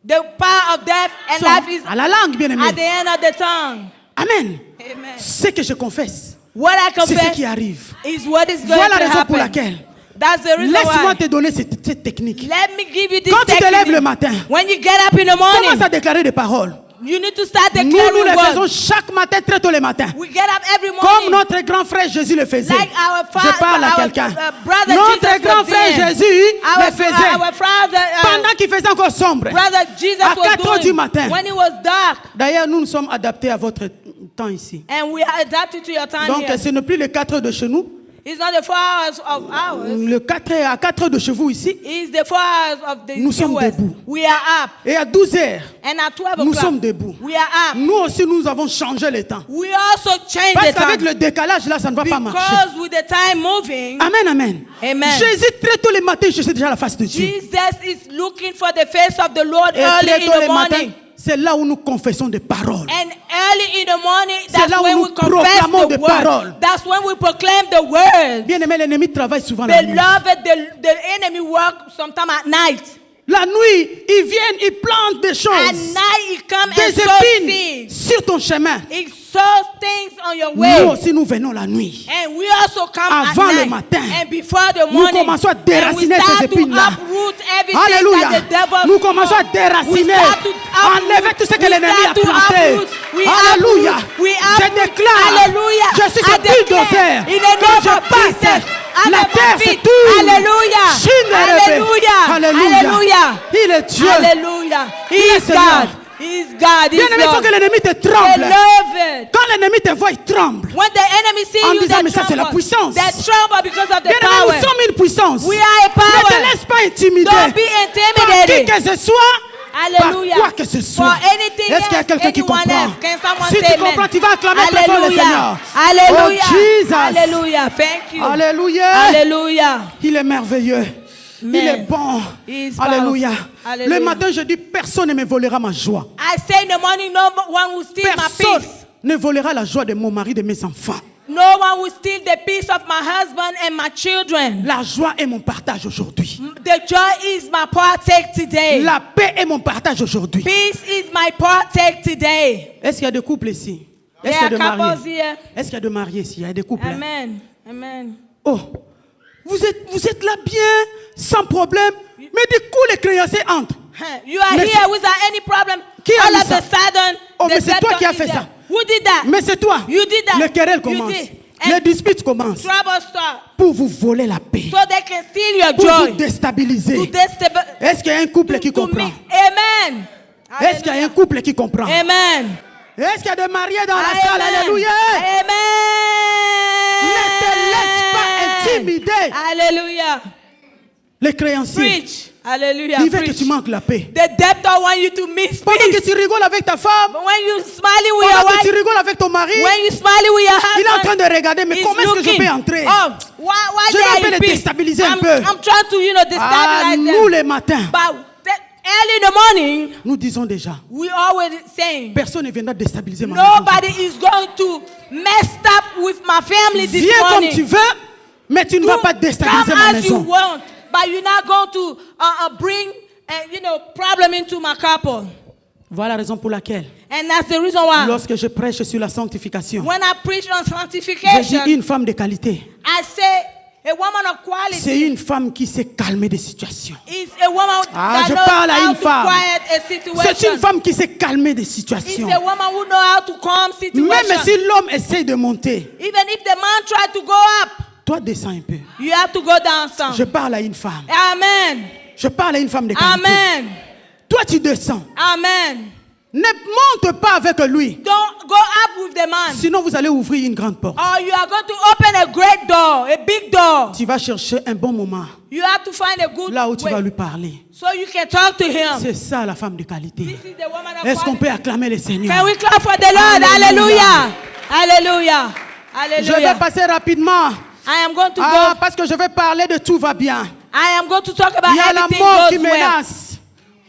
The power of death and life is à la langue, bien at aimé. the end of the tongue. Amen. Amen. Ce que je confesse, What I c'est ce confess qui arrive. is what is going Voilà la to raison pour happen. laquelle. That's the reason Laisse-moi why. te donner cette technique. Let me give you this Quand tu te lèves technique. le matin, When you get up in the commence morning, à déclarer des paroles. you need to start Nous declaring les faisons words. chaque matin, très tôt le matin. We get up every Comme morning. notre grand frère Jésus le faisait. Like our Je parle à our, quelqu'un. brother Notre Jesus grand was frère doing. Jésus le faisait. Our father, Pendant qu'il faisait encore sombre. brother Jesus À was 4 heures doing du matin. when it was dark. D'ailleurs, nous nous sommes adaptés à votre temps ici. And we are adapted to your time Donc, here. ce n'est plus les 4 heures de chez nous. It's not the 4 hours of ours. Le 4 heures, à 4 heures de chez vous ici. It's the 4 hours of the Nous sommes US. debout. We are up. Et à 12 heures, And at 12 nous o'clock, sommes debout. we are up. Nous aussi, nous avons changé le temps. We also change Parce the qu'avec time. le décalage, là, ça ne va pas marcher. Because with the time moving, Amen, amen. Amen. Jésus, très tôt le matin, je sais déjà la face de Dieu. Jesus is looking for the face of the Lord Et early très in tôt the le matin, morning. c'est là où nous confessons des paroles. And early in the morning, C'est that's là où when nous we confess proclamons the des word. paroles. That's when we proclaim the word. Bien aimé, l'ennemi travaille souvent la nuit. Beloved, the enemy work sometime at night. La nuit, ils viennent, ils plantent des At choses, night, he come and des sow épines seeds. sur ton chemin. He sows things on your way. Nous aussi, nous venons la nuit. And we also come Avant at le night. matin, And before the nous morning, commençons à and we déraciner start ces to épines-là. uproot everything Alléluia. that the devil Nous commençons à déraciner, enlever tout ce que l'ennemi a planté. Alléluia. Je déclare, je suis un bulldozer. Quand je passe, la terre se tourne. Hallelujah. Alléluia. Il est Dieu. Hallelujah. He Il est is Seigneur. God. He is God. He Bien is aimé, il faut Lord. que l'ennemi te tremble. Beloved, Quand l'ennemi te voit, il tremble. when the enemy see En you, disant, they mais ça, c'est la tremble. puissance. They tremble because of the Bien aimé, power. nous sommes une puissance. We are a Ne te power. laisse pas intimider. Don't be Par qui intimidated. que ce soit, Hallelujah. par quoi que ce soit. For anything Est-ce qu'il y a else, quelqu'un qui anyone comprend? else. Can someone Si say tu amen? comprends, tu vas acclamer très fort le Seigneur. Hallelujah. Oh, Jesus. Hallelujah. Thank you. Alléluia. Hallelujah. Il est merveilleux. Il Amen. est bon. He is Alléluia. powerful. Hallelujah. Le matin, je dis, personne ne me volera ma joie. I say in the morning, no one will steal my Personne peace. ne volera la joie de mon mari, de mes enfants. No one will steal the peace of my husband and my children. La joie est mon partage aujourd'hui. The joy is my partake today. La paix est mon partage aujourd'hui. Peace is my partake today. Est-ce qu'il y a des couples ici? There Est-ce qu'il y a are des couples mariés? here. Est-ce qu'il y a des mariés ici? Il y a des couples. Hein? Amen. Amen. Oh, vous êtes là bien, sans problème. Mais du coup, les créanciers entrent. You are Mais here without any problem. Qui a All mis of ça? a sudden, Oh, the mais c'est toi debtor qui as is fait there. ça. Who did that? Mais c'est toi. You did that. Le querelle You commence. did. Les And disputes commencent. trouble start. Pour vous voler la paix. So they can steal your Pour vous joy. déstabiliser. To Est-ce qu'il y a un couple qui comprend? Amen. Est-ce qu'il y a un couple qui comprend? Amen. Est-ce qu'il y a des mariés dans la salle? Amen. Alléluia. Amen. Ne te laisse pas intimider. Hallelujah. Les créanciers, Preach. Hallelujah. ils veulent que Preach. tu manques la paix. The debtor want you to miss Pendant que peace. tu rigoles avec ta femme, But when you smiling with your pendant que wife, tu rigoles avec ton mari, when you smiling with your il est en train husband, de regarder, mais he's comment est-ce que je looking. peux entrer? Oh, why Je they vais un are peu in les peace? déstabiliser un I'm peu. trying to, Ah, destabilize nous them. les matins, But early in the morning, nous disons déjà, we always saying, personne ne viendra déstabiliser ma maison. nobody is going to mess up with my family this Viens comme morning. tu veux, mais tu ne vas pas déstabiliser Come ma as you maison. want, but you're not going to bring problem into my couple. Voilà la raison pour laquelle, And that's the reason why lorsque je prêche sur la sanctification, when I preach on je dis sanctification, une femme de qualité, I say a woman of c'est quality une femme qui sait calmer des situations. is a woman Ah, that je knows parle à how une to femme. quiet a C'est situation. une femme qui sait calmer des It's situations. a woman who knows how to calm situations. Même si l'homme essaie de monter, Even if the man tried to go up, toi descends un peu. you have to go down some. Je parle à une femme. Amen. Je parle à une femme de qualité. Amen. Toi tu descends. Amen. Ne monte pas avec lui. Don't go up with the man. Sinon vous allez ouvrir une grande porte. Or you are going to open a great door, a big door. Tu vas chercher un bon moment. You have to find a good Là où tu vas way lui parler. so you can talk to him. C'est ça la femme de qualité. This is the woman of Est-ce qu'on peut quality. acclamer le Can Seigneur? we clap for the Lord? Alléluia. Hallelujah. Hallelujah. Je vais Hallelujah. passer rapidement. I am going to Ah, go. parce que je vais parler de tout va bien. I am going to talk about Il y a la everything mort qui goes well. menace.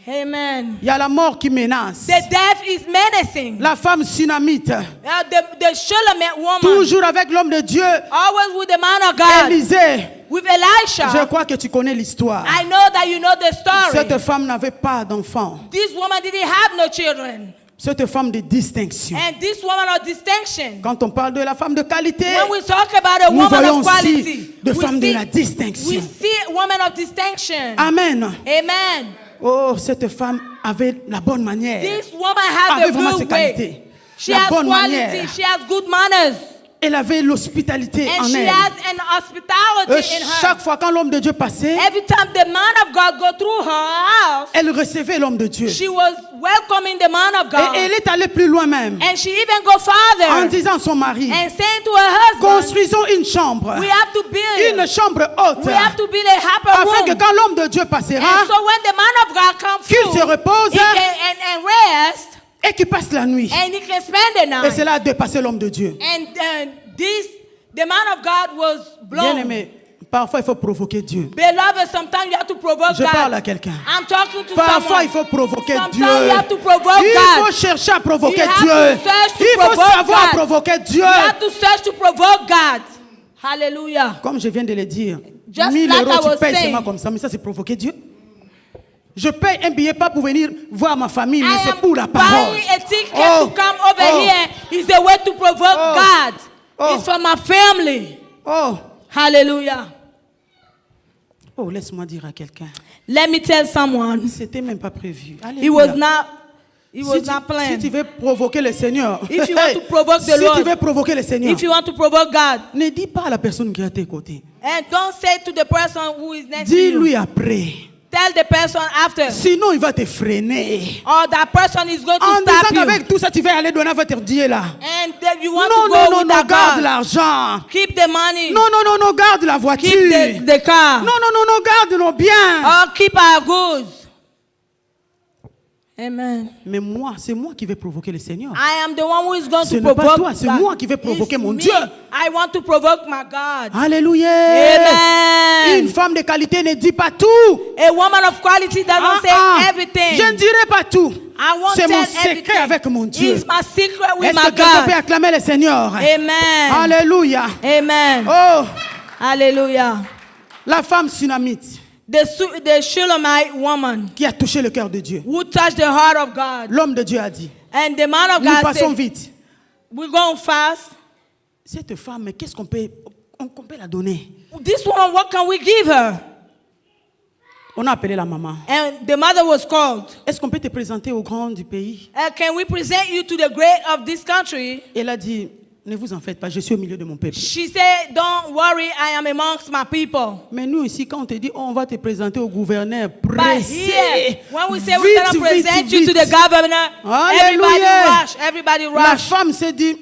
Amen. Il y a la mort qui menace. The death is menacing. La femme sunamite, The Shulamite woman, toujours avec l'homme de Dieu, always with the man of God, Élisée. with Elisha. Je crois que tu connais l'histoire. I know that you know the story. Cette femme n'avait pas d'enfant. This woman didn't have no children. Cette femme de distinction. And this woman of distinction. Quand on parle de la femme de qualité, When we talk about a nous woman voyons of quality, aussi de femmes de la distinction. we see a woman of distinction. Amen. Amen. Oh, cette femme avait la bonne manière. This woman has Avait a vraiment ses good way. qualités. She La has bonne quality. manière. She has good manners. Elle avait l'hospitalité And en she elle. has an hospitality in her. Chaque fois quand l'homme de Dieu passait, Every time the man of God go through her house, elle recevait l'homme de Dieu. she was welcoming the man of God. Et elle est allée plus loin même. And she even go En farther disant à son mari, and saying to her husband, construisons une chambre. we have to build. Une chambre haute. We have to build a upper Afin que room. quand l'homme de Dieu passera, And so when the man of God comes qu'il through, se repose he can, and rest, et qu'il passe la nuit. and he can spend the Et night. cela a dépassé l'homme de Dieu. And the man of God was Bien blown. aimé, parfois il faut provoquer Dieu. Beloved, sometimes you have to provoke Je parle God. à quelqu'un. I'm talking to Parfois someone. il faut provoquer Sometimes Dieu. you have to provoke Il God. faut chercher à provoquer You have Dieu. to search to Il faut provoke savoir God. provoquer Dieu. You have to search to provoke God. Hallelujah. Comme je viens de le dire, Just 1000 like I euros was tu payes saying. seulement comme ça, mais ça c'est provoquer Dieu. Je paye un billet pas pour venir voir ma famille, mais I c'est am pour la parole. buying a ticket Oh, to come over oh, here is a way to provoke Oh, God. oh. It's for my family. Oh, Hallelujah. oh, laisse-moi dire à quelqu'un. Let me tell someone. C'était même pas prévu. It was Alléluia. not. It was Si not tu planned. veux provoquer le Seigneur, If you want to provoke the si Lord, tu veux provoquer le Seigneur, If you want to provoke God, ne dis pas à la personne qui est à tes côtés. and don't say to the person who is next to you. Dis-lui après. Tell the person after. Sinon, il va te freiner. Or that person is going to En stop disant you. qu'avec tout ça, tu vas aller donner à votre Dieu là. And then you want Non, to go non, non, with non, that garde God. l'argent. Keep the money. Non, non, non, non, garde la voiture. Keep the car. Non, non, non, non, garde nos biens. Or keep our goods. Amen. Mais moi, c'est moi qui vais provoquer le Seigneur. I am the one who is going Ce to n'est pas provoke toi, c'est God. moi qui vais provoquer It's mon me. Dieu. I want to provoke my God. Alléluia. Amen. Une femme de qualité ne dit pas tout. A woman of quality doesn't say everything. Je ne dirai pas tout. I won't C'est tell mon secret everything. avec mon Dieu. It's my secret with Est-ce my que quelqu'un peut God. acclamer le Seigneur? Amen. Alléluia. Amen. Oh, Hallelujah. la femme sunamite The Shulamite woman qui a touché le cœur de Dieu. who touched the heart of God. L'homme de Dieu a dit, And the man of nous God passons said, vite. we're going fast. Cette femme, mais qu'est-ce qu'on peut la donner? This woman, what can we give her? On a appelé la maman. And the mother was called. Est-ce qu'on peut te présenter au grand du pays? Can we present you to the great of this country? Elle a dit, ne vous en faites pas, je suis au milieu de mon peuple. She said, don't worry, I am amongst my people. Mais nous ici, quand on te dit, oh, on va te présenter au gouverneur, But pressé. here, when we say we're going to present you to the governor, Alléluia. everybody La rush. femme s'est dit,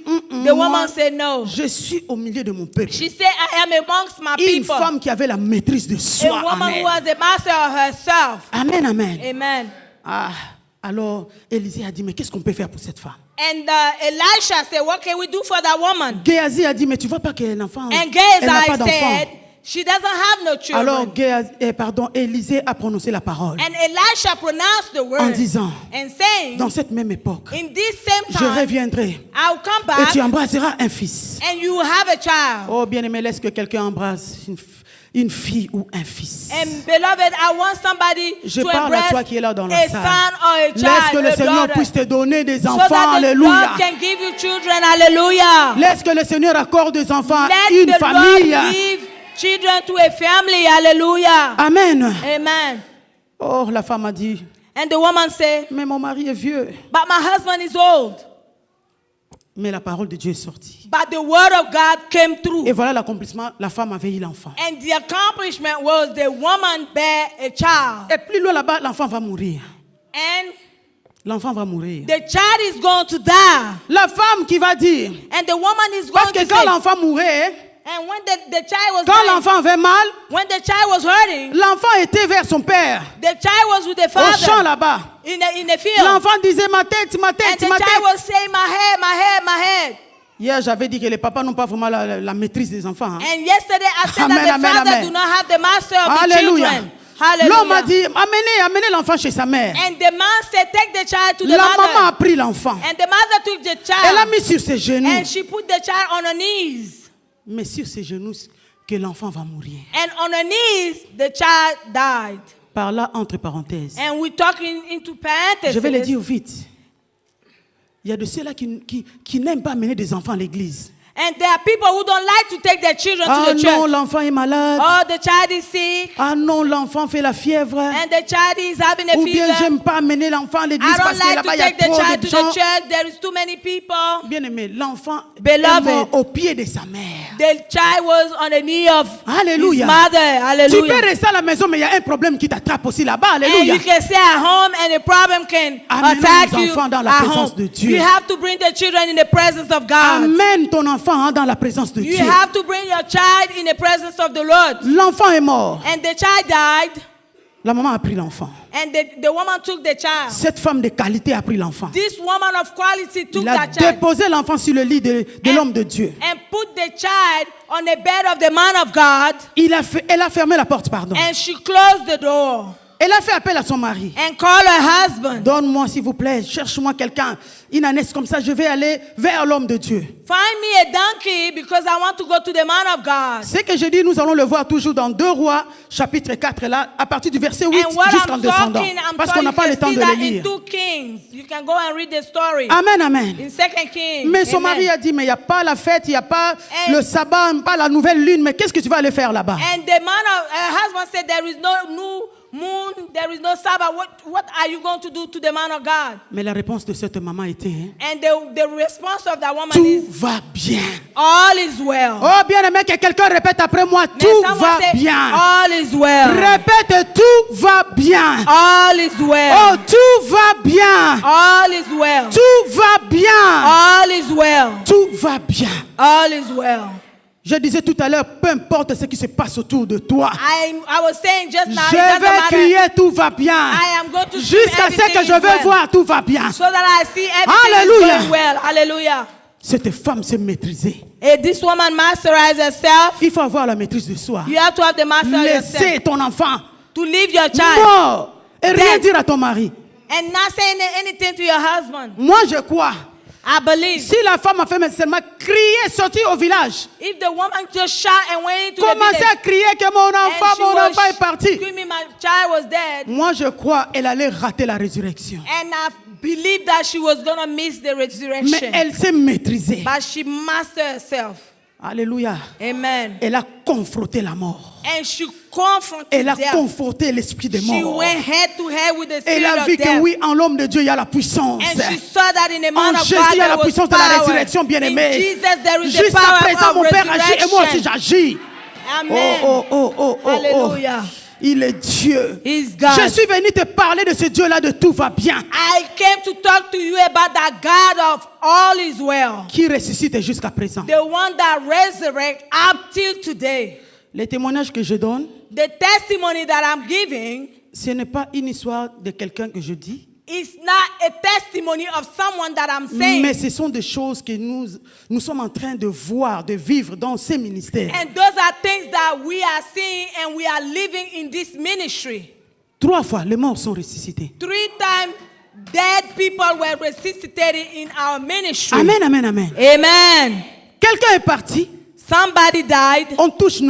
The woman said no. je suis au milieu de mon peuple. She said, I am amongst my Une people. femme qui avait la maîtrise de A soi. woman Amen. who was a master of herself. Amen, amen. Amen. Ah, alors, Élisée a dit, mais qu'est-ce qu'on peut faire pour cette femme? And Elisha said, what can we do for that woman? Géasi a dit, mais tu vois pas qu'elle a un enfant. And Elle n'a pas Gehazi d'enfant. said, she doesn't have no children. Alors, Élisée a prononcé la parole And Elisha pronounced the word en disant, and saying, dans cette même époque, in this same je time, reviendrai I'll come et back tu embrasseras un fils. and you will have a child. Oh, bien-aimé, laisse que quelqu'un embrasse une fille ou un fils. And beloved, I want somebody Je to parle à embrace toi qui est là dans la a salle. son or a Laisse child, que le a Seigneur daughter, puisse te donner des so enfants. that the Alléluia. Lord can give you children. Hallelujah. Laisse que le Seigneur accorde des enfants à Let une the famille. Lord give children to a family. Hallelujah. Amen. Amen. Oh, la femme a dit, And the woman said, mais mon mari est vieux. but my husband is old. Mais la parole de Dieu est sortie. But the word of God came through. Et voilà l'accomplissement, la femme avait eu l'enfant. And the accomplishment was the woman bare a child. Et plus loin là-bas, l'enfant va mourir. And L'enfant va mourir. the child is going to die. La femme qui va dire, And the woman is parce going que to quand say, l'enfant mourait, and when the child was quand dying, l'enfant avait mal, when the child was hurting, l'enfant était vers son père, the child was with the au champ father là-bas. in the field. L'enfant disait, ma tête, ma And tête, the ma child tête. was saying, my head, my head, my head. Hier, j'avais dit que les papas n'ont pas vraiment la maîtrise des enfants. Hein. And yesterday I said Amen, that the amen, father amen. do not have the master of the Alléluia. children. L'homme a Hallelujah. dit, amenez l'enfant chez sa mère. And the man said, take the child to the La maman a mother. pris l'enfant. And the mother took the Elle a child. mis sur ses genoux. And she put the child on her knees. Mais sur ses genoux, que l'enfant va mourir. And on her knees, the child died. Par là, entre parenthèses. And we're talking into parentheses. Je vais le dire vite. Il y a de ceux-là qui n'aiment pas amener des enfants à l'église. And there are people who don't like to take their children Ah to the non, church. l'enfant est malade. Oh, the child is sick. Ah non, l'enfant fait la fièvre. And the child is having a Ou bien fever. j'aime pas amener l'enfant à l'église I parce don't que like to là-bas il y a take the trop child de to the gens. church. There is too many people. Bien aimé, l'enfant Beloved. est mort au pied de sa mère. The child was on the knee of Alléluia. his mother. Tu peux Hallelujah. rester à la maison, mais il y a un problème qui t'attrape aussi là-bas. And Alléluia. you can stay at home and a problem can Amène attack les you enfants dans la at présence home. de Dieu. You have to bring the children in the presence of God. Amène ton enfant dans la présence de You Dieu. have to bring your child in the presence of the Lord. L'enfant est mort. And the child died. La maman a pris l'enfant. And the woman took the child. Cette femme de qualité a pris l'enfant. This woman of quality took Il a that child déposé l'enfant sur le lit de l'homme de Dieu. and put the child on the bed of the man of God. Elle a fermé la porte, pardon. And she closed the door Elle a fait appel à son mari. and called her husband. Donne-moi, s'il vous plaît, cherche-moi quelqu'un, une ânesse comme ça, je vais aller vers l'homme de Dieu. Find me a donkey because I want to go to the man of God. Ce que je dis, nous allons le voir toujours dans 2 Rois, chapitre 4, là, à partir du verset 8 And what jusqu'en I'm descendant. talking, Parce qu'on n'a pas le temps de le in lire. 2 Kings. You can go and read the story. Amen, amen. In 2 Kings. Mais son Amen. mari a dit, mais il n'y a pas la fête, il n'y a pas And- le sabbat, pas la nouvelle lune, mais qu'est-ce que tu vas aller faire là-bas? And the man of her husband said, there is no new moon, there is no Sabbath. What are you going to do to the man of God? Mais la réponse de cette maman était, hein, And the response of that woman tout is, va bien. all is well. Oh, bien aimé, que quelqu'un répète après moi, May tout someone va say, bien. all is well. Répète, tout va bien. All is well. Oh, tout va bien. All is well. Tout va bien. All is well. Tout va bien. All is well. Je disais tout à l'heure, peu importe ce qui se passe autour de toi, I was saying just now, it je doesn't vais matter. crier tout va bien. I am going to scream Jusqu'à ce que everything je is veux well. voir tout va bien. So that I see everything Hallelujah. is going well. Hallelujah. Cette femme s'est maîtrisée. And this woman masterized herself. Il faut avoir la maîtrise de soi. You have to have the master of yourself. Laisser ton enfant To leave your child mort et rien Dead. dire à ton mari. and not saying anything to your husband. Moi, je crois. I believe Si la femme a fait seulement crier, sortir au village, if the woman just shout and went into the commencer à village crier que mon and she was enfant est parti. screaming, my child was dead, Moi, je crois qu'elle allait rater la résurrection. and I believe that she was going to miss the Mais resurrection. elle s'est maîtrisée. But she mastered herself. Alléluia. Amen. Elle a confronté la mort. And she confronted Elle a death. conforté l'esprit de She mort. went head to head with the Elle spirit a vu of que death. oui, en l'homme de Dieu, il y a la puissance. And she saw that in the man En of Jésus, God il y a la there was puissance de la power. résurrection, In bien-aimé. Jesus there is the Jusqu'à power présent, of mon Père agit et moi aussi resurrection. j'agis. Amen. Oh. Hallelujah. Il est Dieu. He's God. Je suis venu te parler de ce Dieu-là de tout va bien. I came to talk to you about that God of all is well. Qui ressuscite jusqu'à présent. The one that resurrects up till today. Les témoignages que je donne, The testimony that I'm giving ce n'est pas une histoire de quelqu'un que je dis, is not a testimony of someone that I'm saying. mais ce sont des choses que nous sommes en train de voir, de vivre dans ces ministères. And those are things that we are seeing and we are living in this ministry. 3 fois, les morts sont ressuscités. 3 times dead people were resuscitated in our ministry. Amen. Amen. Quelqu'un est parti, Somebody died. on touche,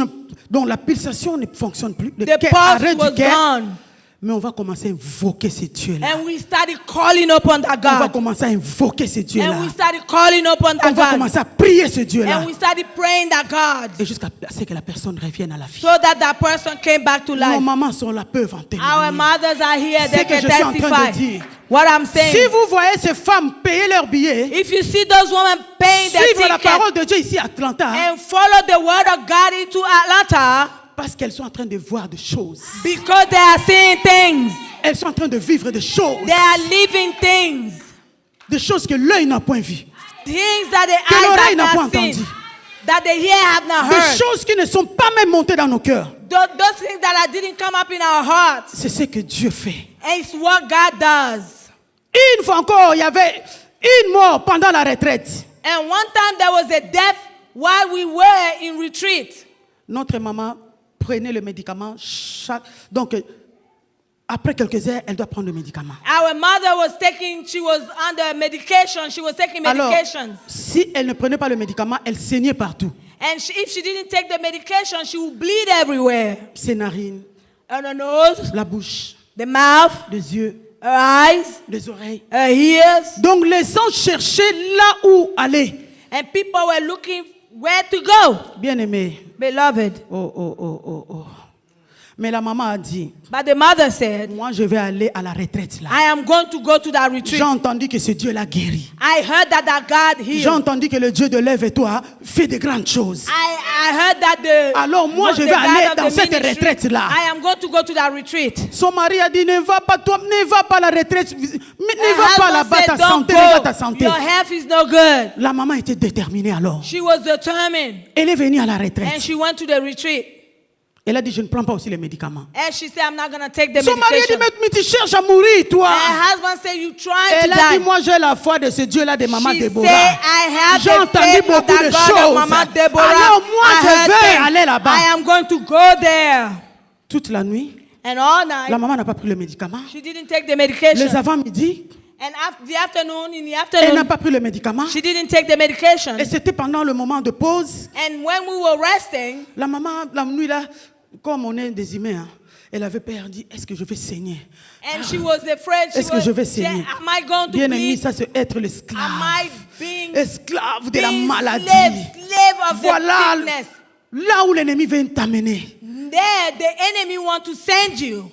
donc la pulsation ne fonctionne plus, le The cœur, pulse arrêt was du cœur. gone. Mais on va commencer à invoquer ce Dieu-là. And we started calling upon that On va God. commencer à invoquer ce Dieu-là. And we started calling upon On that va God. commencer à prier ce Dieu-là. And we started praying that God. Et jusqu'à ce que la personne revienne à la vie. So that person came back to Nos life. mamans sont là, peuvent en Our témoigner. mothers are here. C'est They que can je suis en train de testify. dire. What I'm saying. Si vous voyez ces femmes payer leur billet, If you see those women paying their suivre la ticket parole de Dieu ici à Atlanta, and follow the word of God into Atlanta parce qu'elles sont en train de voir des choses. because they are seeing things. Elles sont en train de vivre des choses. They are living things. Des choses que l'œil n'a point vues. Things that the Que eyes l'oreille have n'a pas not seen. entendu. That the ear have not Des heard. choses qui ne sont pas même montées dans nos cœurs. Those things that didn't come up in our hearts. C'est ce que Dieu fait. And it's what God does. Une fois encore, il y avait une mort pendant la retraite. And one time there was a death while we were in retreat. Notre maman prenait le médicament donc après quelques heures, elle doit prendre le médicament. Our mother she was under medication. She was taking Alors, medications. si elle ne prenait pas le médicament, elle saignait partout. And if she didn't take the medication, she would bleed everywhere. Ses narines, On her nose, la bouche, the mouth, les yeux, her eyes, les oreilles. her ears. Donc les gens cherchaient là où aller. And people were looking where to go. Bien-aimé. Beloved. Oh. Mais la maman a dit, But the mother said, moi je vais aller à la retraite là. I am going to go to that retreat. J'ai entendu que ce Dieu l'a guéri. I heard that God J'ai healed. entendu que le Dieu de lève et toi fait de grandes choses. I heard that Alors moi, je vais God aller of dans the cette ministry, retraite-là. I am going to go to that retreat. Son mari a dit, ne va pas toi, ne va pas à la retraite, ne Her va pas husband là-bas, said, ta "Don't santé, go. regarde ta santé. Your health is no good." La maman était déterminée alors. She was determined. Elle est venue à la And retraite. she went to the retreat. Elle a dit, je ne prends pas aussi les médicaments. And she said, I'm not going to take the Son mari a dit, medication. mais tu cherches à mourir, toi. Her husband said, you trying Elle to a dit, die. moi j'ai la foi de ce Dieu-là de Maman She Déborah. said, I have J'ai the entendu faith of beaucoup de that God of choses. Mama Deborah. Alors moi, I je heard vais things. aller là-bas. I am going to go there. Toute la nuit, And all la night, maman n'a pas pris le médicament. she didn't take the medication. Les avant-midi, And after the afternoon, in the elle n'a afternoon, pas pris le médicament. she didn't take the medication. Et c'était pendant le moment de pause. And when we were resting, La maman, la nuit là, comme on est des humains, hein, elle avait peur, dit, est-ce que je vais saigner? and she was afraid, Est-ce que je vais saigner? am I going to Bien aimé, bleed? ça c'est être Am l'esclave. I being Esclave de la being maladie. slave of Voilà the sickness? là où l'ennemi vient t'amener. There, the enemy want to send you.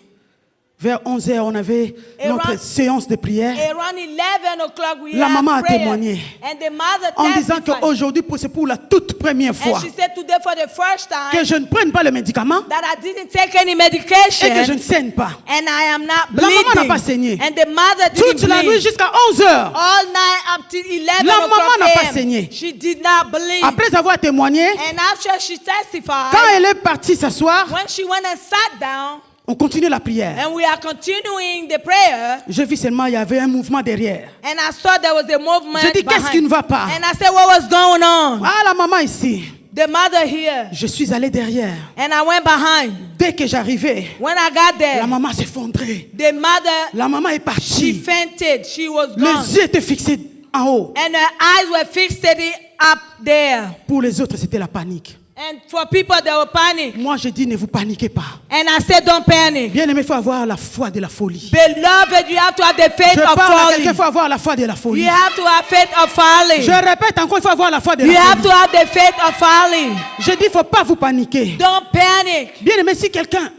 Vers 11h, on avait notre séance de prière. Around 11 o'clock, we La had maman a prayer. témoigné. And the mother En disant testified. qu'aujourd'hui, c'est pour la toute première fois And she said today for the first que time je ne prenne pas le médicament that I didn't take any medication et que je ne saigne pas. and I am not La maman n'a bleeding. pas saigné. And the mother didn't Toute la nuit bleed. jusqu'à 11h. All night up till 11 La o'clock maman n'a pas a.m. saigné. She did not bleed. Après avoir témoigné, And after she testified, quand elle est partie s'asseoir, when she went and sat down, on continue la prière. and we are continuing the prayer, J'ai vu seulement il y avait un mouvement derrière. and I saw there was a movement J'ai dit, qu'est-ce qui ne va pas? And I said, what was going on? Ah, la maman ici. The mother here. Je suis allé derrière. And I went behind. Dès que j'arrivais, When I got there, la maman s'effondrait. the mother, La maman est she partie. fainted. She was gone. Les yeux étaient fixés en haut. And her eyes were fixed up there. Pour les autres, c'était la panique. And for people that will panic. Moi, je dis, ne vous paniquez pas. And I said, don't panic. Bien aimé, il faut avoir la foi de la folie. Beloved, you have to have the faith Je of parle à folly. quelqu'un, il faut avoir la foi de la folie. You have to have faith of folly. Je répète encore, il faut avoir la foi de You la have to folie. have the faith of folly. Je dis, il ne faut pas vous paniquer. Don't panic. Bien aimé, si quelqu'un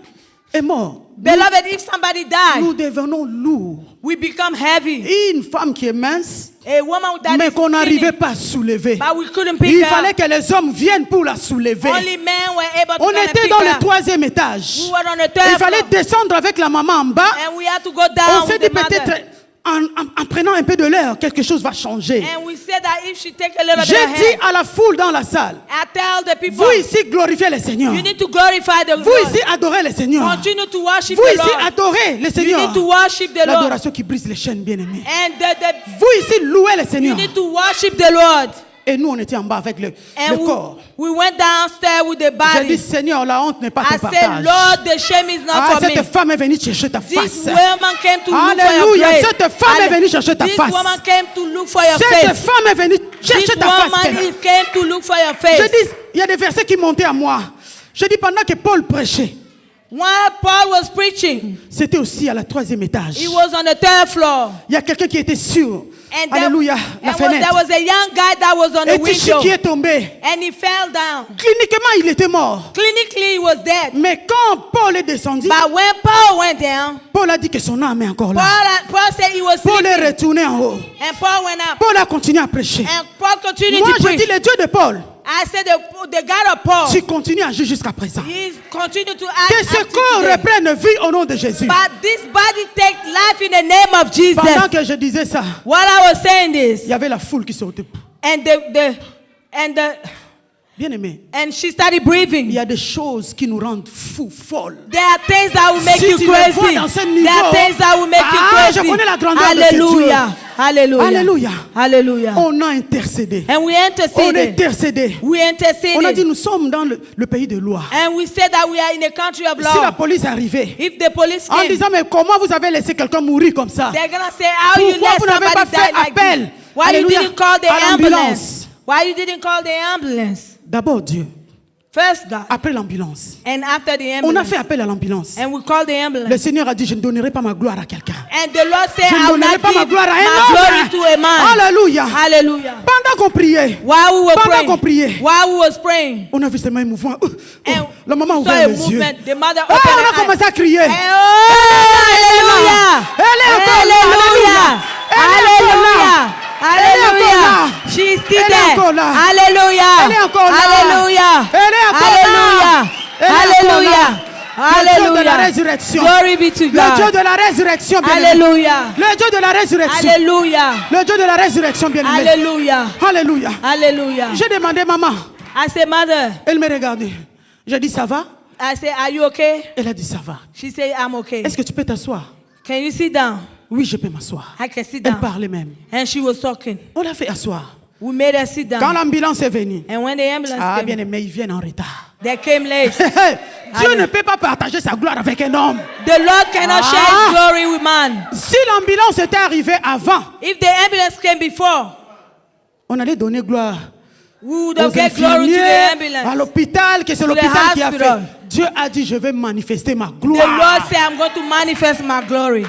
est mort, Beloved, if somebody nous dies, devenons lourds. we become heavy. Une femme qui est mince, A woman that mais is qu'on n'arrivait skinny, pas à soulever. but we couldn't pick Il her fallait up. que les hommes viennent pour la soulever. Only men were able to On come and était pick dans her le up. 3e étage. We were on the Il third fallait floor. descendre avec la maman en bas. And we had to go down On s'est with dit the mother. peut-être en prenant un peu de l'air, quelque chose va changer. And we said that if she take a little bit J'ai of dit help, à la foule dans la salle, I tell the people, vous ici glorifiez le Seigneur. you need to glorify the Vous Lord. ici adorez le Seigneur. Continue to worship Vous the ici Lord. adorez le You Seigneur. need to worship the Lord. L'adoration qui brise les chaînes, bien aimés. And Vous ici louez le you Seigneur. need to worship the Lord. Et nous, on était en bas avec le And corps. we went downstairs with the J'ai dit, body. Seigneur, la honte n'est pas I ton said, partage. Lord, the shame is not Ah, for me. cette femme est venue chercher ta This face. woman came to look for your Alléluia. grave. Cette femme est venue chercher ta This face. woman came to look for your Cette face. femme est venue This chercher ta face. woman came to look for your Je face. dis, il y a des versets qui montaient à moi. Je dis, pendant que Paul prêchait, While Paul was preaching, c'était aussi à la 3e étage. he was on the third floor. Il y a quelqu'un qui était sur, And alléluia, la there fenêtre. was a young guy that was on the Et Tichy window. qui est tombé. And he fell down. Cliniquement, il était mort. Clinically, he was dead. Mais quand Paul est descendu, But when Paul went down, Paul a dit que son âme est encore là. Paul said he was Paul est sleeping. retourné en haut. And Paul went up. Paul a continué à prêcher. And Paul continued Moi, to je preach. dis, le Dieu de Paul, I said the God of Paul, tu continues à agir jusqu'à présent. he continued to Que act ce until corps today. reprenne vie au nom de Jésus. But this body take life in the name of Jesus. Pendant que je disais ça, While I was saying this, il y avait la foule qui sortait. and Bien aimé, and she started il breathing. y a des choses qui nous rendent fous, folles. There are things that will make Si you tu le crazy. vois dans ce niveau, There are things that will make you crazy. je connais la grandeur de ce Hallelujah. Dieu. Hallelujah. Alléluia. Hallelujah. On a intercédé. And we On interceded. intercédé. We On a dit, interceded. nous sommes dans le pays de loi. And we said that we are in a country of Si la law. police arrivait, If the police en came, disant, mais comment vous avez laissé quelqu'un mourir comme ça? they're gonna say, how you Pourquoi let vous n'avez pas somebody fait die like appel? this? Why you Alléluia. didn't call the À ambulance? l'ambulance. Why you didn't call the ambulance? D'abord Dieu, First God. après l'ambulance. And after the On a ambulance. fait appel à l'ambulance. And we called the Le ambulance. Seigneur a dit, je ne donnerai pas ma gloire à quelqu'un. And the Lord said, Je ne I will donnerai not pas ma give gloire à un my glory to a homme. man. Alléluia. Hallelujah. Pendant qu'on priait, While we were Pendant qu'on priait. praying, while we was praying, on a vu seulement un mouvement. and La maman a saw ouvert a les yeux. movement, the mother Ah, opened on a her commencé eyes. à crier. And, oh, Elle est encore là. hallelujah. Hallelujah. Elle est encore là. Hallelujah. She's still Elle est there. encore là. Hallelujah. Elle est encore là. Hallelujah. Elle est encore là. Elle est encore Hallelujah. là. Le Dieu de la Hallelujah. résurrection. Glory be to Le Dieu God. de la résurrection, bien aimé. Hallelujah. Le Dieu de la résurrection. Hallelujah. Le Dieu de la résurrection, bien aimé. Hallelujah. Alléluia. Hallelujah. J'ai demandé maman. I said, Mother. Elle me regardait. J'ai dit, ça va? I said, are you okay? Elle a dit, ça va. She said, I'm okay. Est-ce que tu peux t'asseoir? Can you sit down? Oui, je peux m'asseoir. I can sit Elle down. parlait même. And she was talking. On l'a fait asseoir. We made her sit Quand down. l'ambulance est venue, And when the ambulance ah bien came, aimé, ils viennent en retard. they came late. Dieu ne peut pas partager sa gloire avec un homme. The Lord cannot share His glory with man. Si l'ambulance était arrivée avant, If the ambulance came before, on allait donner gloire we would aux have get glory to the infirmiers, à ambulance. l'hôpital, que c'est To the l'hôpital qui a fait. hospital. Dieu a dit, je vais manifester ma The gloire. Lord said, I'm going to manifest my glory.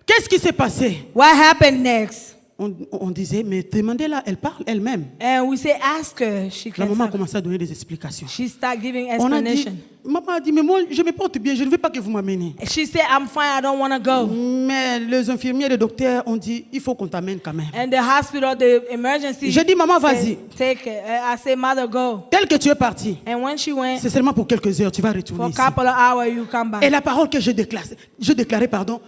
Qu'est-ce qui s'est passé? What happened next? On disait, mais demandez-la, elle parle elle-même. And we say, ask her. She La can maman a talk. commencé à donner des explications. She started giving On a dit, explanation. maman a dit, mais moi, je me porte bien, je ne veux pas que vous m'amenez. She said, I'm fine, I don't want to go. Mais les infirmiers et les docteurs ont dit, il faut qu'on t'amène quand même. And the hospital, the emergency. J'ai dit, maman, said, vas-y. Take it. I said, Mother, go. Tel que tu es parti, And when she went, c'est seulement pour quelques heures, tu vas for retourner a ici. couple of hours, you come back. Et la parole que je déclarais,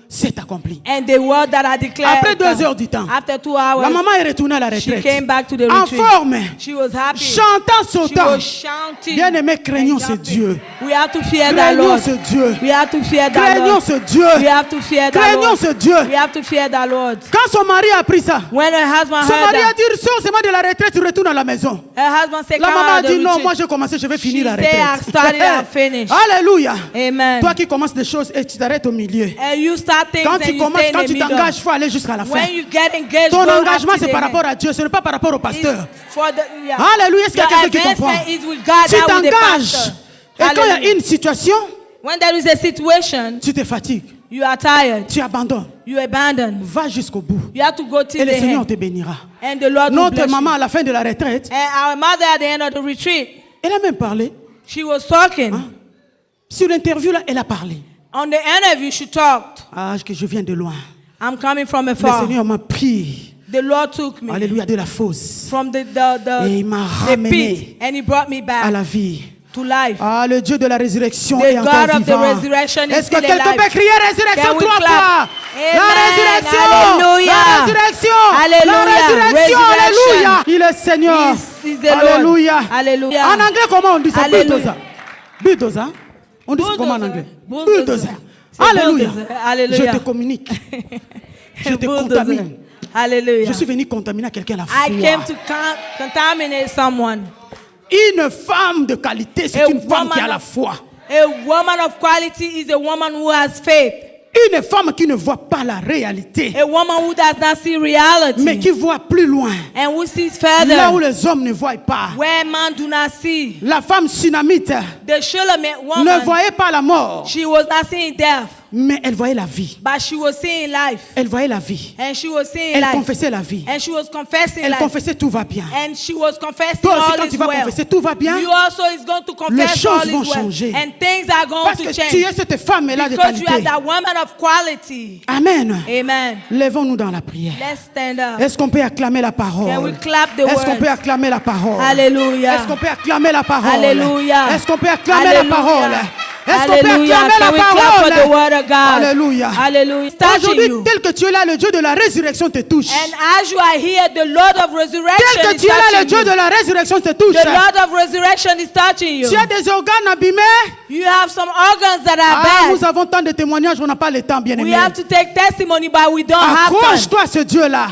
s'est accomplie. And the word that I declared. Après 2 heures du temps, After 2 hours, la maman est retournée à la she retraite. came back to the En retreat. forme, She was happy. chantant, She sautant. was shouting. Bien-aimés, craignons and ce jumping. Dieu. We have to fear the Craignons Lord. ce Dieu. We have to fear the Craignons Lord. ce Dieu. We have to fear the Craignons Lord. ce Dieu. We have to fear the Lord. Quand son mari a appris ça, When her husband son heard mari a that, dit, sors seulement de la retraite, tu retournes à la maison. her husband said, La come maman out a of the dit, non, retreat. moi j'ai commencé, je vais finir la She said, I retraite. started, I'll finish. Alléluia. Amen. Toi qui commences des choses et tu t'arrêtes au milieu. And you start things Quand and tu you commences, stay in quand the tu middle. t'engages, il faut aller jusqu'à la fin. When you get engaged, advantage Ton go up engagement, to c'est the par hand. rapport à Dieu, ce n'est pas par rapport au It's pasteur. for the, yeah. Alléluia, est-ce qu'il y a Your quelqu'un qui comprend? advancement is with God, Tu not with the t'engages. pastor. Et quand il y a Hallelujah. une situation, When there is a situation, tu te fatigues, you are tired, tu abandonnes. you abandon. Va jusqu'au bout. You have to go till Et the le Seigneur end. te bénira. And the Lord will Notre bless maman, you. à la fin de la retraite, And our mother at the end of the retreat, elle a même parlé. she was talking. Sur l'interview, là, elle a parlé. On the interview, she talked. Ah, que je viens de loin. I'm coming from Le afar. Seigneur m'a pris. The Lord took me Alléluia, de la fosse. from Et il m'a the ramené pit, and He brought me à back la vie. to life. Ah, le Dieu de la résurrection The est encore God of the vivant. resurrection is Est-ce que still quelqu'un alive. peut crier résurrection Can we 3 clap? fois? La Amen. résurrection! Hallelujah. La résurrection! Hallelujah. La résurrection! Resurrection. Alléluia! Il est Seigneur! He's the Lord. Alléluia! Hallelujah. En anglais, comment on dit ça? Hallelujah. Bulldozer. Bulldozer. On dit ça comment en anglais? Bulldozer. Bulldozer. C'est Alléluia. bulldozer. Hallelujah. Je te communique. Je te Bulldozer. contamine. Hallelujah. Je suis venu contaminer quelqu'un la I came foi. to contaminate someone. Une femme de qualité, c'est A une femme qui a woman la of- foi. A woman of quality is a woman who has faith. Une femme qui ne voit pas la réalité, A woman who does not see reality mais qui voit plus loin, and who sees là où further les hommes ne voient pas. where man do not see. La femme sunamite The Shulamite ne woman, voyait pas la mort, she was not seeing death, mais elle voyait la vie. but she was seeing life. Elle voyait la vie. And she was seeing Elle life. confessait la vie. And she was confessing Elle life. confessait tout va bien. And she was confessing Toi aussi, all quand is tu vas well. confesser tout va bien, You also is going to confess choses all vont is well. changer. And things are going parce to que change. tu es cette femme-là de Because you are qualité. that woman of quality. Amen. Amen. Lèvons-nous dans la prière. Let's stand up. Est-ce qu'on peut acclamer la Can we parole? clap the Est-ce qu'on words? peut acclamer la parole? Hallelujah. Est-ce qu'on peut acclamer la parole? Hallelujah. Est-ce qu'on peut acclamer la Hallelujah. parole? Est-ce qu'on peut Hallelujah. acclamer Can la we clap for the parole? word of God? Alléluia. Hallelujah. It's touching Aujourd'hui, you. tel que tu es là, le Dieu de la résurrection te touche. And as you are here, the Lord of resurrection Tel que is tu es là, le touching Dieu you. de la résurrection te touche. The Lord of resurrection is touching you. Tu as des organes abîmés. You have some organs that are Ah, nous bad. avons tant de témoignages, on n'a pas le temps, bien We aimé. have to take testimony, but we don't have time. Accroche-toi à ce Dieu-là.